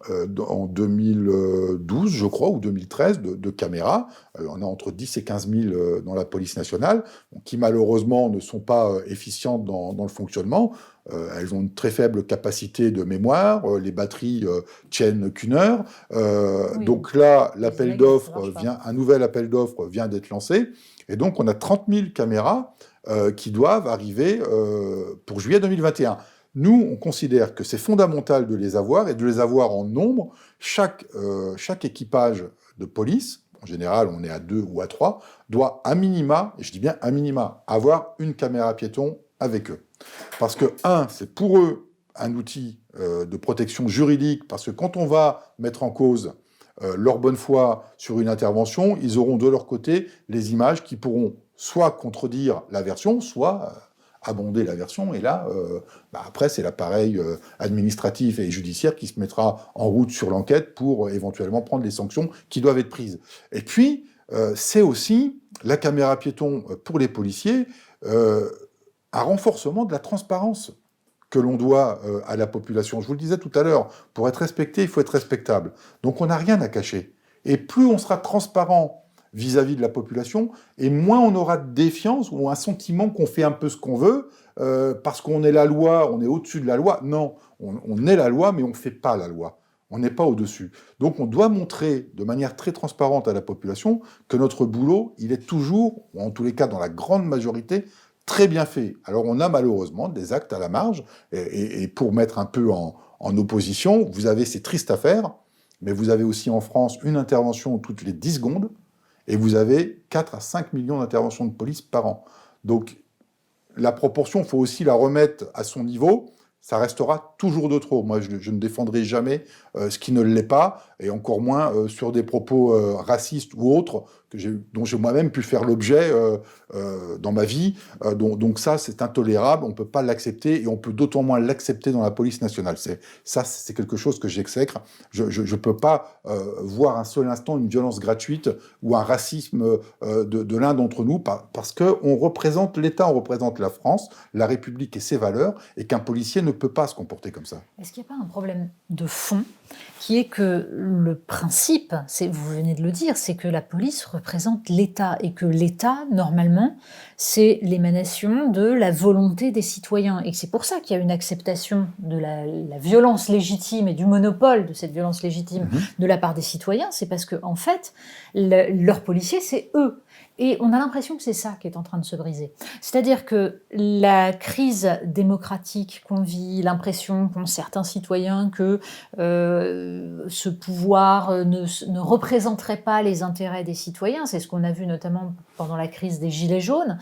en 2012, je crois, ou 2013, de caméras. On a entre 10 et 15 000 dans la police nationale, qui malheureusement ne sont pas efficientes dans le fonctionnement. Elles ont une très faible capacité de mémoire, les batteries tiennent qu'une heure. Oui. Donc là, un nouvel appel d'offres vient d'être lancé, et donc on a 30 000 caméras qui doivent arriver pour juillet 2021. Nous, on considère que c'est fondamental de les avoir, et de les avoir en nombre. Chaque équipage de police, en général on est à 2 ou à 3, doit à minima, et je dis bien à minima, avoir une caméra piéton avec eux. Parce que, c'est pour eux un outil de protection juridique, parce que quand on va mettre en cause leur bonne foi sur une intervention, ils auront de leur côté les images qui pourront soit contredire la version, soit abonder la version, et là, après, c'est l'appareil administratif et judiciaire qui se mettra en route sur l'enquête pour éventuellement prendre les sanctions qui doivent être prises. Et puis, c'est aussi la caméra piéton pour les policiers, un renforcement de la transparence que l'on doit à la population. Je vous le disais tout à l'heure, pour être respecté, il faut être respectable. Donc on n'a rien à cacher. Et plus on sera transparent vis-à-vis de la population, et moins on aura de défiance ou un sentiment qu'on fait un peu ce qu'on veut, parce qu'on est la loi, on est au-dessus de la loi. Non, on est la loi, mais on ne fait pas la loi. On n'est pas au-dessus. Donc on doit montrer de manière très transparente à la population que notre boulot, il est toujours, ou en tous les cas dans la grande majorité, très bien fait. Alors on a malheureusement des actes à la marge, et pour mettre un peu en opposition, vous avez ces tristes affaires, mais vous avez aussi en France une intervention toutes les 10 secondes, et vous avez 4 à 5 millions d'interventions de police par an. Donc, la proportion, il faut aussi la remettre à son niveau. Ça restera toujours de trop. Moi, je ne défendrai jamais ce qui ne l'est pas, et encore moins sur des propos racistes ou autres, dont j'ai moi-même pu faire l'objet dans ma vie. Donc ça, c'est intolérable, on ne peut pas l'accepter, et on peut d'autant moins l'accepter dans la police nationale. C'est quelque chose que j'exècre. Je ne peux pas voir un seul instant une violence gratuite ou un racisme de l'un d'entre nous, parce qu'on représente l'État, on représente la France, la République et ses valeurs, et qu'un policier ne peut pas se comporter comme ça. Est-ce qu'il n'y a pas un problème de fond qui est que le principe, vous venez de le dire, c'est que la police représente l'État, et que l'État, normalement, c'est l'émanation de la volonté des citoyens, et c'est pour ça qu'il y a une acceptation de la violence légitime et du monopole de cette violence légitime de la part des citoyens. C'est parce que, en fait, leurs policiers, c'est eux. Et on a l'impression que c'est ça qui est en train de se briser. C'est-à-dire que la crise démocratique qu'on vit, l'impression qu'ont certains citoyens que ce pouvoir ne représenterait pas les intérêts des citoyens, c'est ce qu'on a vu notamment pendant la crise des Gilets jaunes,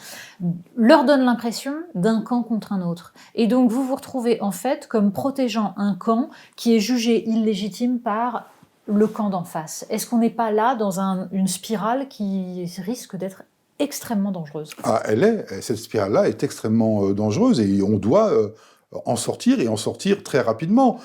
leur donne l'impression d'un camp contre un autre. Et donc vous vous retrouvez en fait comme protégeant un camp qui est jugé illégitime par le camp d'en face. Est-ce qu'on n'est pas là dans une spirale qui risque d'être extrêmement dangereuse? Ah, cette spirale-là est extrêmement dangereuse et on doit en sortir et en sortir très rapidement.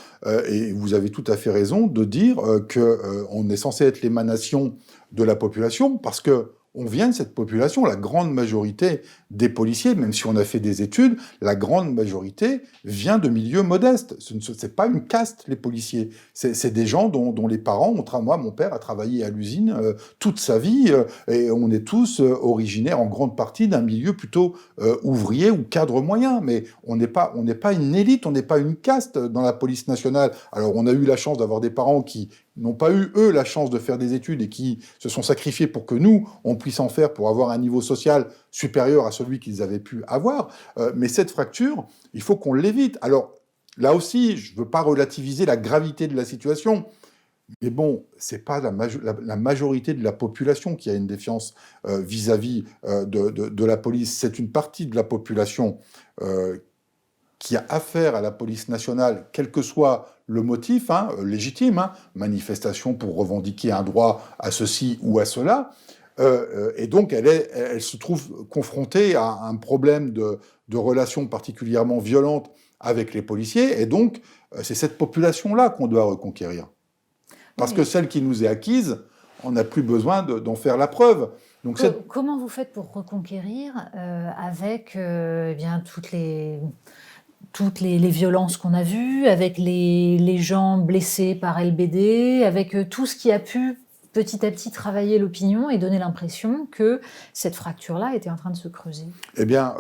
Et vous avez tout à fait raison de dire qu'on est censé être l'émanation de la population parce que on vient de cette population. La grande majorité des policiers, même si on a fait des études, la grande majorité vient de milieux modestes. Ce n'est pas une caste, les policiers. C'est des gens dont les parents moi, mon père a travaillé à l'usine toute sa vie, et on est tous originaires en grande partie d'un milieu plutôt ouvrier ou cadre moyen. Mais on n'est pas une élite, on n'est pas une caste dans la police nationale. Alors on a eu la chance d'avoir des parents qui n'ont pas eu, eux, la chance de faire des études et qui se sont sacrifiés pour que nous, on puisse en faire pour avoir un niveau social supérieur à celui qu'ils avaient pu avoir. Mais cette fracture, il faut qu'on l'évite. Alors, là aussi, je ne veux pas relativiser la gravité de la situation, mais bon, c'est pas la majorité de la population qui a une défiance vis-à-vis de la police. C'est une partie de la population qui a affaire à la police nationale, quel que soit le motif, légitime, manifestation pour revendiquer un droit à ceci ou à cela, et donc elle se trouve confrontée à un problème de relations particulièrement violentes avec les policiers, et donc c'est cette population-là qu'on doit reconquérir. Parce que celle qui nous est acquise, on n'a plus besoin d'en faire la preuve. Donc comment vous faites pour reconquérir avec toutes les violences qu'on a vues, avec les gens blessés par LBD, avec tout ce qui a pu petit à petit travailler l'opinion et donner l'impression que cette fracture-là était en train de se creuser? Eh bien,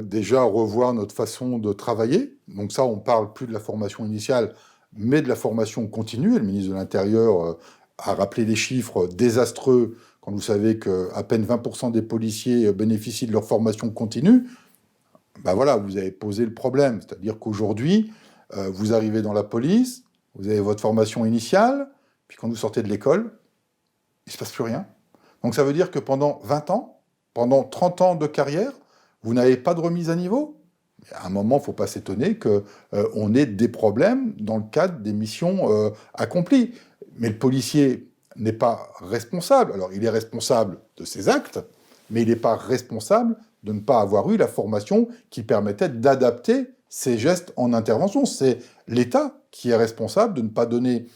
déjà revoir notre façon de travailler. Donc ça, on parle plus de la formation initiale, mais de la formation continue. Et le ministre de l'Intérieur a rappelé des chiffres désastreux quand vous savez qu'à peine 20% des policiers bénéficient de leur formation continue. Ben voilà, vous avez posé le problème. C'est-à-dire qu'aujourd'hui, vous arrivez dans la police, vous avez votre formation initiale, puis quand vous sortez de l'école, il ne se passe plus rien. Donc ça veut dire que pendant 20 ans, pendant 30 ans de carrière, vous n'avez pas de remise à niveau. À un moment, il ne faut pas s'étonner qu'on ait des problèmes dans le cadre des missions accomplies. Mais le policier n'est pas responsable. Alors, il est responsable de ses actes, mais il n'est pas responsable de ne pas avoir eu la formation qui permettait d'adapter ses gestes en intervention. C'est l'État qui est responsable de ne pas donner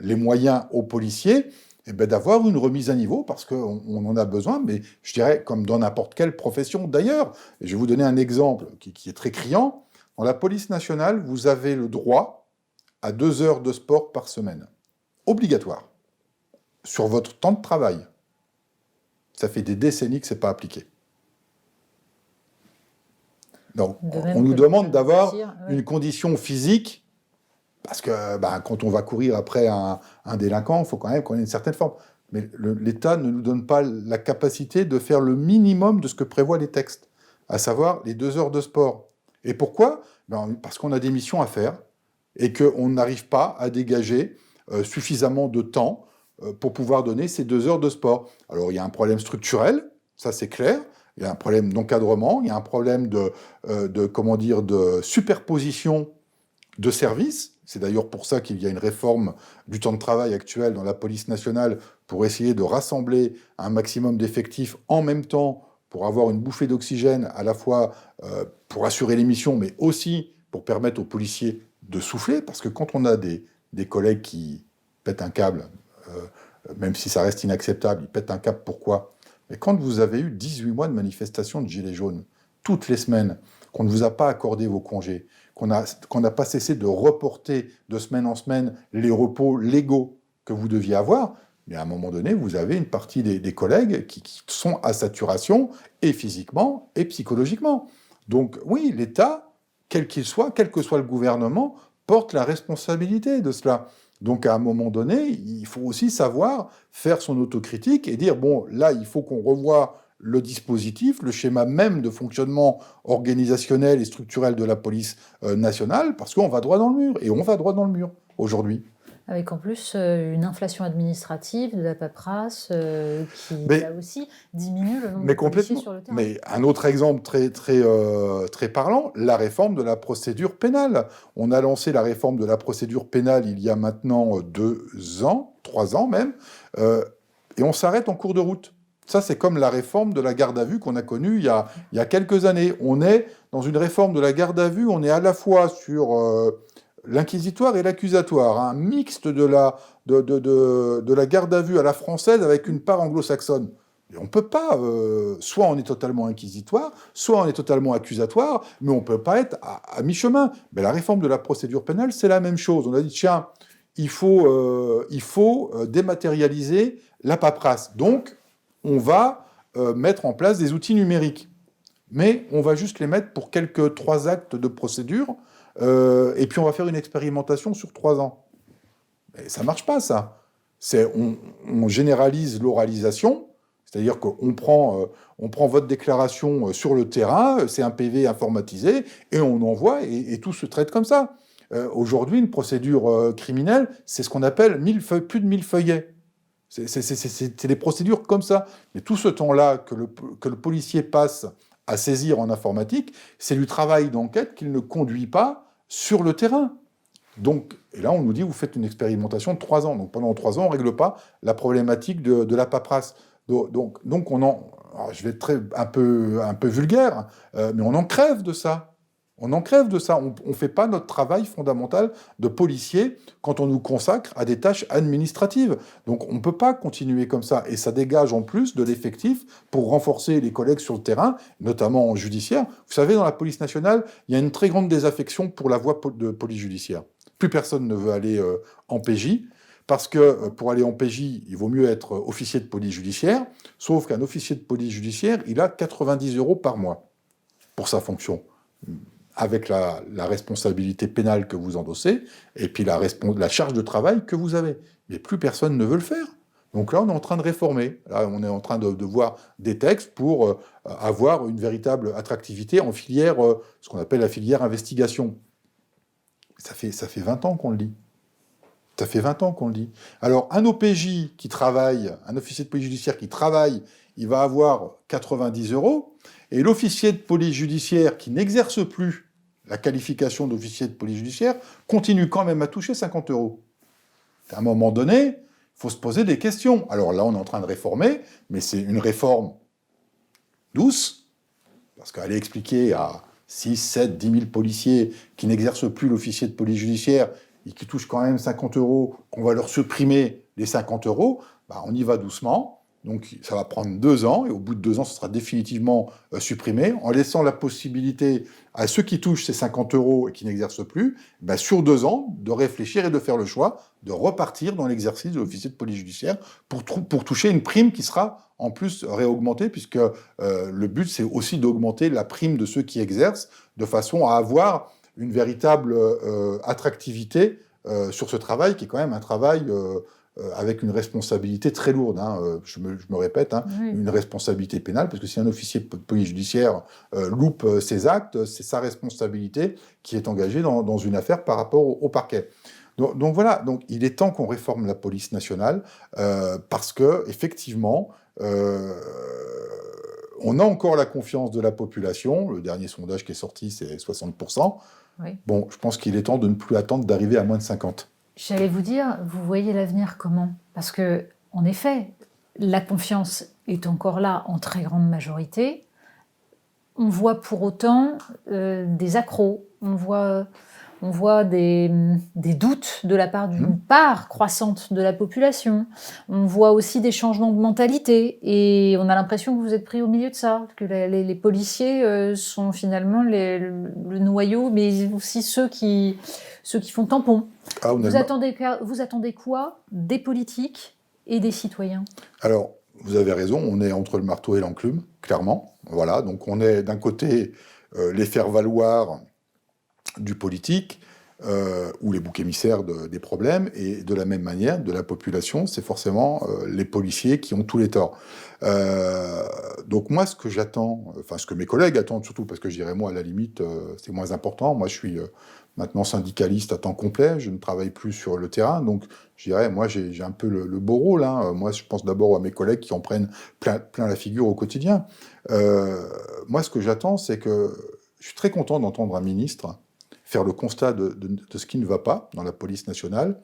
les moyens aux policiers d'avoir une remise à niveau, parce qu'on en a besoin, mais je dirais comme dans n'importe quelle profession d'ailleurs. Et je vais vous donner un exemple qui est très criant. Dans la police nationale, vous avez le droit à 2 heures de sport par semaine. Obligatoire. Sur votre temps de travail. Ça fait des décennies que ce n'est pas appliqué. Donc, on nous demande d'avoir une condition physique, parce que quand on va courir après un délinquant, il faut quand même qu'on ait une certaine forme. Mais l'État ne nous donne pas la capacité de faire le minimum de ce que prévoient les textes, à savoir les 2 heures de sport. Et pourquoi ? Parce qu'on a des missions à faire et qu'on n'arrive pas à dégager suffisamment de temps pour pouvoir donner ces 2 heures de sport. Alors, il y a un problème structurel, ça c'est clair. Il y a un problème d'encadrement, il y a un problème de superposition de services. C'est d'ailleurs pour ça qu'il y a une réforme du temps de travail actuel dans la police nationale pour essayer de rassembler un maximum d'effectifs en même temps pour avoir une bouffée d'oxygène à la fois pour assurer les missions, mais aussi pour permettre aux policiers de souffler. Parce que quand on a des collègues qui pètent un câble, même si ça reste inacceptable, ils pètent un câble, pourquoi ? Mais quand vous avez eu 18 mois de manifestation de Gilets jaunes, toutes les semaines, qu'on ne vous a pas accordé vos congés, qu'on n'a pas cessé de reporter de semaine en semaine les repos légaux que vous deviez avoir, mais à un moment donné, vous avez une partie des collègues qui sont à saturation, et physiquement et psychologiquement. Donc oui, l'État, quel qu'il soit, quel que soit le gouvernement, porte la responsabilité de cela. Donc, à un moment donné, il faut aussi savoir faire son autocritique et dire, bon, là, il faut qu'on revoie le dispositif, le schéma même de fonctionnement organisationnel et structurel de la police nationale, parce qu'on va droit dans le mur, et on va droit dans le mur aujourd'hui. Avec en plus une inflation administrative, de la paperasse, qui Mais, là aussi diminue le nombre mais de policiers complètement. sur le terrain. Mais un autre exemple très parlant, la réforme de la procédure pénale. On a lancé la réforme de la procédure pénale il y a maintenant 2 ans, 3 ans même, et on s'arrête en cours de route. Ça, c'est comme la réforme de la garde à vue qu'on a connue il y a quelques années. On est dans une réforme de la garde à vue, on est à la fois sur l'inquisitoire et l'accusatoire, un mixte de la garde à vue à la française avec une part anglo-saxonne. Et on ne peut pas, soit on est totalement inquisitoire, soit on est totalement accusatoire, mais on ne peut pas être à mi-chemin. Mais la réforme de la procédure pénale, c'est la même chose. On a dit, tiens, il faut dématérialiser la paperasse. Donc, on va mettre en place des outils numériques. Mais on va juste les mettre pour quelques 3 actes de procédure, et puis on va faire une expérimentation sur 3 ans. Et ça marche pas, ça. On généralise l'oralisation, c'est-à-dire qu'on prend votre déclaration sur le terrain, c'est un PV informatisé, et on envoie, et tout se traite comme ça. Aujourd'hui, une procédure criminelle, c'est ce qu'on appelle plus de 1000 feuillets. C'est des procédures comme ça. Mais tout ce temps-là que le policier passe à saisir en informatique, c'est du travail d'enquête qu'il ne conduit pas sur le terrain. Donc, et là, on nous dit, vous faites une expérimentation de 3 ans. Donc, pendant 3 ans, on ne règle pas la problématique de la paperasse. Donc je vais être un peu vulgaire, mais on en crève de ça. On en crève de ça. On ne fait pas notre travail fondamental de policier quand on nous consacre à des tâches administratives. Donc on ne peut pas continuer comme ça. Et ça dégage en plus de l'effectif pour renforcer les collègues sur le terrain, notamment en judiciaire. Vous savez, dans la police nationale, il y a une très grande désaffection pour la voie de police judiciaire. Plus personne ne veut aller en PJ, parce que pour aller en PJ, il vaut mieux être officier de police judiciaire, sauf qu'un officier de police judiciaire, il a 90 € par mois pour sa fonction, avec la responsabilité pénale que vous endossez, et puis la charge de travail que vous avez. Mais plus personne ne veut le faire. Donc là, on est en train de réformer. Là, on est en train de voir des textes pour avoir une véritable attractivité en filière, ce qu'on appelle la filière investigation. Ça fait 20 ans qu'on le dit. Ça fait 20 ans qu'on le dit. Alors, un OPJ qui travaille, un officier de police judiciaire qui travaille, il va avoir 90 €, et l'officier de police judiciaire qui n'exerce plus la qualification d'officier de police judiciaire continue quand même à toucher 50 €. À un moment donné, il faut se poser des questions. Alors là, on est en train de réformer, mais c'est une réforme douce, parce qu'aller expliquer à 6, 7, 10 000 policiers qui n'exercent plus l'officier de police judiciaire et qui touchent quand même 50 €, qu'on va leur supprimer les 50 €, bah on y va doucement. Donc ça va prendre 2 ans, et au bout de 2 ans, ce sera définitivement supprimé, en laissant la possibilité à ceux qui touchent ces 50 € et qui n'exercent plus, bah, sur 2 ans, de réfléchir et de faire le choix de repartir dans l'exercice de l'officier de police judiciaire pour toucher une prime qui sera en plus réaugmentée, puisque le but, c'est aussi d'augmenter la prime de ceux qui exercent, de façon à avoir une véritable attractivité sur ce travail, qui est quand même un travail avec une responsabilité très lourde. Hein, je me répète, hein, Oui. une responsabilité pénale, parce que si un officier de police judiciaire loupe ses actes, c'est sa responsabilité qui est engagée dans une affaire par rapport au parquet. Donc voilà, donc il est temps qu'on réforme la police nationale, parce que effectivement, on a encore la confiance de la population. Le dernier sondage qui est sorti, c'est 60%. Oui. Bon, je pense qu'il est temps de ne plus attendre d'arriver à moins de 50%. J'allais vous dire, vous voyez l'avenir comment? Parce que, en effet, la confiance est encore là en très grande majorité. On voit pour autant des accros, on voit des doutes de la part d'une part croissante de la population. On voit aussi des changements de mentalité, et on a l'impression que vous êtes pris au milieu de ça, que les policiers sont finalement le noyau, mais aussi ceux qui font tampon. Ah, Vous attendez quoi des politiques et des citoyens? Alors, vous avez raison, on est entre le marteau et l'enclume, clairement. Voilà, donc on est d'un côté les faire-valoir du politique, ou les boucs émissaires des problèmes, et de la même manière, de la population, c'est forcément les policiers qui ont tous les torts. Donc moi, ce que j'attends, enfin ce que mes collègues attendent surtout, parce que je dirais moi, à la limite, c'est moins important. Moi, je suis maintenant syndicaliste à temps complet, je ne travaille plus sur le terrain, donc je dirais, moi, j'ai un peu le beau rôle. Hein. Moi, je pense d'abord à mes collègues qui en prennent plein la figure au quotidien. Moi, ce que j'attends, c'est que je suis très content d'entendre un ministre faire le constat de ce qui ne va pas dans la police nationale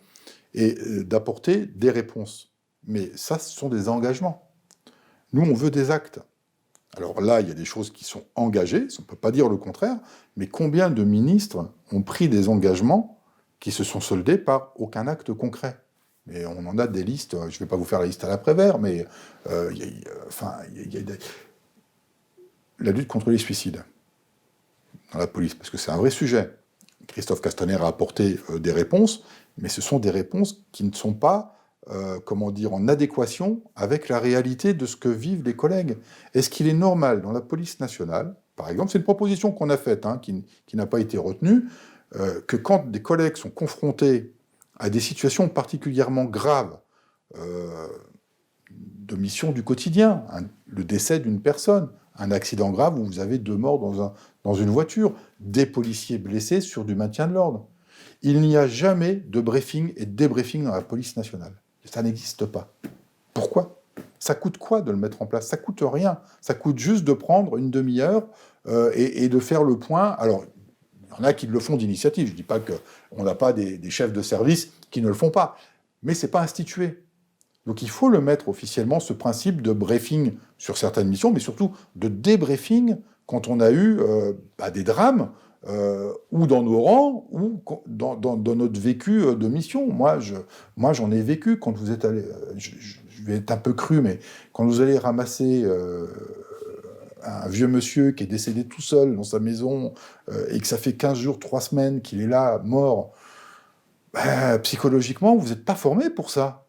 et d'apporter des réponses. Mais ça, ce sont des engagements. Nous, on veut des actes. Alors là, il y a des choses qui sont engagées, on ne peut pas dire le contraire, mais combien de ministres ont pris des engagements qui se sont soldés par aucun acte concret? Mais on en a des listes, je ne vais pas vous faire la liste à l'après-vert, mais la lutte contre les suicides dans la police, parce que c'est un vrai sujet. Christophe Castaner a apporté des réponses, mais ce sont des réponses qui ne sont pas, en adéquation avec la réalité de ce que vivent les collègues. Est-ce qu'il est normal dans la police nationale, par exemple, c'est une proposition qu'on a faite, hein, qui n'a pas été retenue, que quand des collègues sont confrontés à des situations particulièrement graves, de mission du quotidien, le décès d'une personne, un accident grave où vous avez 2 morts dans une voiture, des policiers blessés sur du maintien de l'ordre. Il n'y a jamais de briefing et de débriefing dans la police nationale. Ça n'existe pas. Pourquoi? Ça coûte quoi de le mettre en place? Ça coûte rien. Ça coûte juste de prendre une demi-heure et de faire le point. Alors, il y en a qui le font d'initiative. Je ne dis pas qu'on n'a pas des chefs de service qui ne le font pas. Mais ce n'est pas institué. Donc il faut le mettre officiellement, ce principe de briefing sur certaines missions, mais surtout de débriefing quand on a eu des drames, ou dans nos rangs, ou dans notre vécu de mission. Moi, j'en ai vécu quand vous êtes allé, je vais être un peu cru, mais quand vous allez ramasser un vieux monsieur qui est décédé tout seul dans sa maison, et que ça fait 15 jours, 3 semaines qu'il est là, mort, psychologiquement, vous n'êtes pas formé pour ça.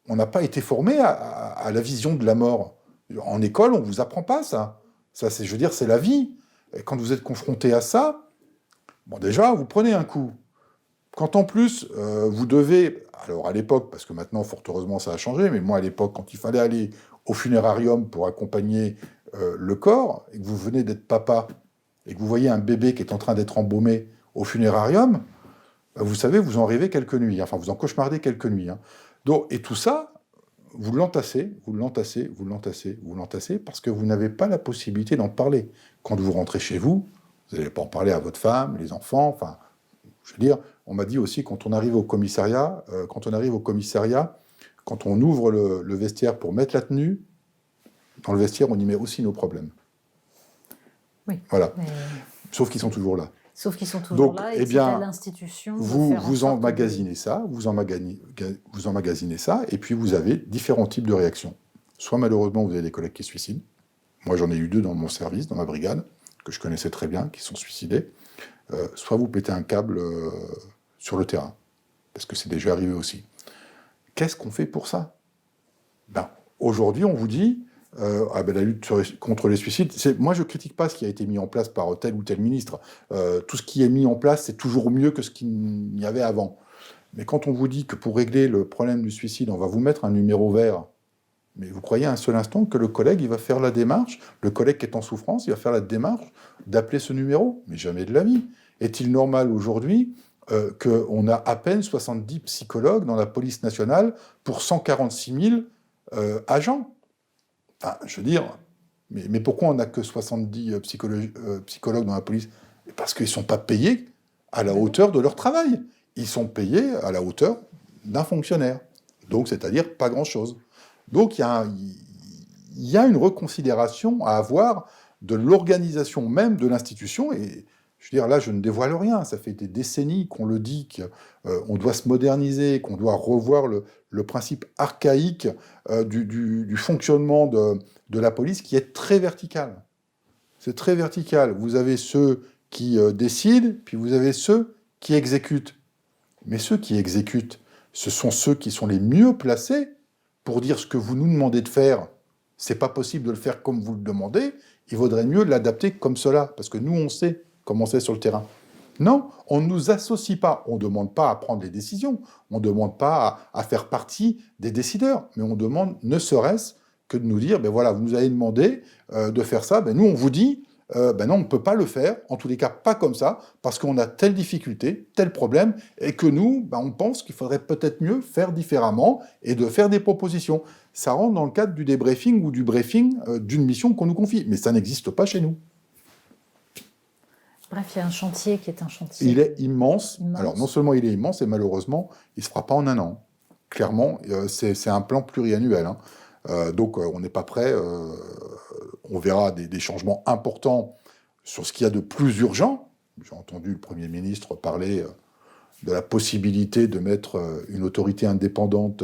On n'a pas été formé à la vision de la mort. En école, on ne vous apprend pas ça. Ça, je veux dire, c'est la vie. Et quand vous êtes confronté à ça, bon, déjà, vous prenez un coup. Quand en plus, vous devez... Alors, à l'époque, parce que maintenant, fort heureusement, ça a changé, mais moi, à l'époque, quand il fallait aller au funérarium pour accompagner le corps, et que vous venez d'être papa, et que vous voyez un bébé qui est en train d'être embaumé au funérarium, vous savez, vous en rêvez quelques nuits. Enfin, vous en cauchemardez quelques nuits. Hein. Donc, et tout ça, vous l'entassez, parce que vous n'avez pas la possibilité d'en parler. Quand vous rentrez chez vous, vous n'allez pas en parler à votre femme, les enfants, enfin, je veux dire, on m'a dit aussi, quand on arrive au commissariat, quand on ouvre le vestiaire pour mettre la tenue, dans le vestiaire, on y met aussi nos problèmes. Oui. Voilà. Sauf qu'ils sont toujours là. Sauf qu'ils sont toujours là, et c'est à l'institution. Vous emmagasinez ça, et puis vous avez différents types de réactions. Soit malheureusement, vous avez des collègues qui se suicident. Moi, j'en ai eu 2 dans mon service, dans ma brigade, que je connaissais très bien, qui sont suicidés. Soit vous pétez un câble sur le terrain, parce que c'est déjà arrivé aussi. Qu'est-ce qu'on fait pour ça? Aujourd'hui, on vous dit... la lutte contre les suicides, moi je ne critique pas ce qui a été mis en place par tel ou tel ministre. Tout ce qui est mis en place, c'est toujours mieux que ce qu'il y avait avant. Mais quand on vous dit que pour régler le problème du suicide, on va vous mettre un numéro vert, mais vous croyez un seul instant que le collègue, il va faire la démarche, le collègue qui est en souffrance, il va faire la démarche d'appeler ce numéro? Mais jamais de la vie. Est-il normal aujourd'hui qu'on a à peine 70 psychologues dans la police nationale pour 146 000 agents? Enfin, je veux dire, mais pourquoi on n'a que 70 psychologues dans la police? Parce qu'ils ne sont pas payés à la hauteur de leur travail. Ils sont payés à la hauteur d'un fonctionnaire. Donc, c'est-à-dire pas grand-chose. Donc, il y a une reconsidération à avoir de l'organisation même de l'institution. Et je veux dire, là, je ne dévoile rien. Ça fait des décennies qu'on le dit, qu'on doit se moderniser, qu'on doit revoir le principe archaïque du fonctionnement de la police, qui est très vertical. C'est très vertical. Vous avez ceux qui décident, puis vous avez ceux qui exécutent. Mais ceux qui exécutent, ce sont ceux qui sont les mieux placés pour dire ce que vous nous demandez de faire. C'est pas possible de le faire comme vous le demandez. Il vaudrait mieux l'adapter comme cela, parce que nous, on sait comment c'est sur le terrain. Non, on ne nous associe pas. On ne demande pas à prendre les décisions. On ne demande pas à faire partie des décideurs. Mais on demande ne serait-ce que de nous dire, ben voilà, vous nous avez demandé de faire ça. Ben nous, on vous dit, ben non, on ne peut pas le faire. En tous les cas, pas comme ça, parce qu'on a telle difficulté, tel problème, et que nous, ben, on pense qu'il faudrait peut-être mieux faire différemment et de faire des propositions. Ça rentre dans le cadre du débriefing ou du briefing d'une mission qu'on nous confie. Mais ça n'existe pas chez nous. Bref, il y a un chantier qui est un chantier. Il est immense. Immense. Alors, non seulement il est immense, et malheureusement, il ne se fera pas en un an. Clairement, c'est un plan pluriannuel. Hein. Donc, on n'est pas prêt. On verra des changements importants sur ce qu'il y a de plus urgent. J'ai entendu le Premier ministre parler de la possibilité de mettre une autorité indépendante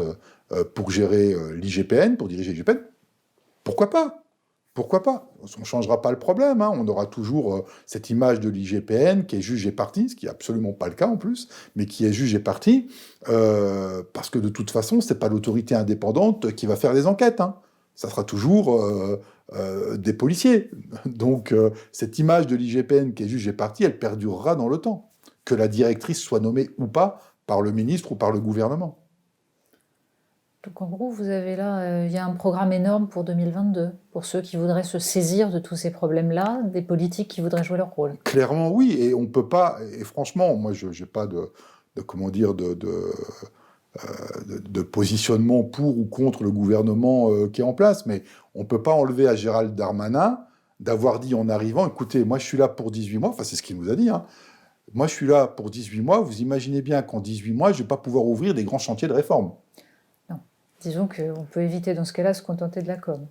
pour gérer l'IGPN, pour diriger l'IGPN. Pourquoi pas ? Pourquoi pas? On ne changera pas le problème. Hein. On aura toujours cette image de l'IGPN qui est juge et partie, ce qui n'est absolument pas le cas en plus, mais qui est juge et partie, parce que de toute façon, ce n'est pas l'autorité indépendante qui va faire les enquêtes. Hein. Ça sera toujours des policiers. Donc cette image de l'IGPN qui est juge et partie, elle perdurera dans le temps, que la directrice soit nommée ou pas par le ministre ou par le gouvernement. Donc en gros, vous avez là, il y a un programme énorme pour 2022, pour ceux qui voudraient se saisir de tous ces problèmes-là, des politiques qui voudraient jouer leur rôle. Clairement, oui, et on peut pas, et franchement, moi, je n'ai pas de positionnement pour ou contre le gouvernement qui est en place, mais on ne peut pas enlever à Gérald Darmanin d'avoir dit en arrivant, écoutez, moi je suis là pour 18 mois, enfin c'est ce qu'il nous a dit, hein, moi je suis là pour 18 mois, vous imaginez bien qu'en 18 mois, je ne vais pas pouvoir ouvrir des grands chantiers de réforme. Disons qu'on peut éviter dans ce cas-là de se contenter de la com.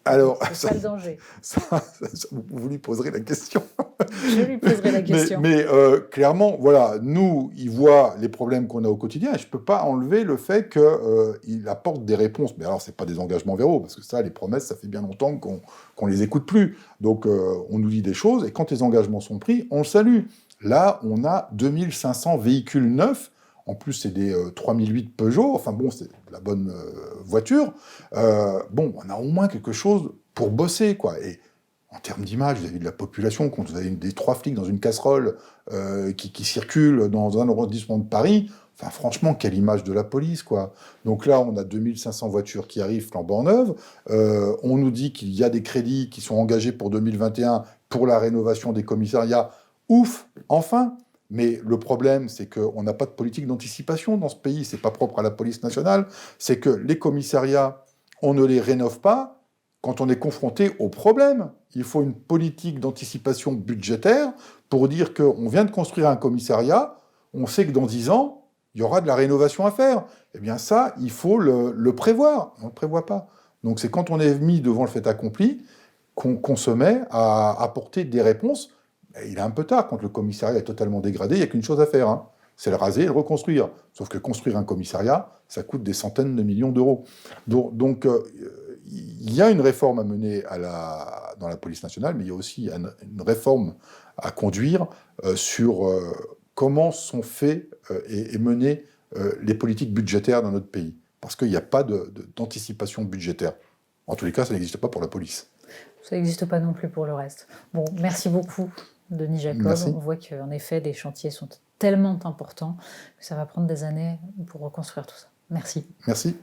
Alors, c'est ça le danger. Vous lui poserez la question. Je lui poserai la question. Mais clairement, voilà, nous, il voit les problèmes qu'on a au quotidien, et je ne peux pas enlever le fait qu'il apporte des réponses. Mais alors, ce n'est pas des engagements verbaux, parce que ça, les promesses, ça fait bien longtemps qu'on ne les écoute plus. Donc, on nous dit des choses, et quand les engagements sont pris, on le salue. Là, on a 2500 véhicules neufs. En plus, c'est des 3008 Peugeot. Enfin bon, c'est la bonne voiture. Bon, on a au moins quelque chose pour bosser, quoi. Et en termes d'image, vis-à-vis de la population, quand vous avez des 3 flics dans une casserole qui circulent dans un arrondissement de Paris, enfin franchement, quelle image de la police, quoi. Donc là, on a 2500 voitures qui arrivent flambant neuves. On nous dit qu'il y a des crédits qui sont engagés pour 2021 pour la rénovation des commissariats. Ouf, enfin. Mais le problème, c'est qu'on n'a pas de politique d'anticipation dans ce pays. C'est pas propre à la police nationale. C'est que les commissariats, on ne les rénove pas quand on est confronté aux problèmes. Il faut une politique d'anticipation budgétaire pour dire qu'on vient de construire un commissariat, on sait que dans 10 ans, il y aura de la rénovation à faire. Eh bien ça, il faut le prévoir. On ne le prévoit pas. Donc c'est quand on est mis devant le fait accompli qu'on se met à apporter des réponses. Il est un peu tard, quand le commissariat est totalement dégradé, il n'y a qu'une chose à faire, hein, c'est le raser et le reconstruire. Sauf que construire un commissariat, ça coûte des centaines de millions d'euros. Donc il y a une réforme à mener dans la police nationale, mais il y a aussi une réforme à conduire sur comment sont faites et menées les politiques budgétaires dans notre pays. Parce qu'il n'y a pas d'anticipation budgétaire. En tous les cas, ça n'existe pas pour la police. Ça n'existe pas non plus pour le reste. Bon, merci beaucoup, Denis Jacob. Merci. On voit qu'en effet, les chantiers sont tellement importants que ça va prendre des années pour reconstruire tout ça. Merci. Merci.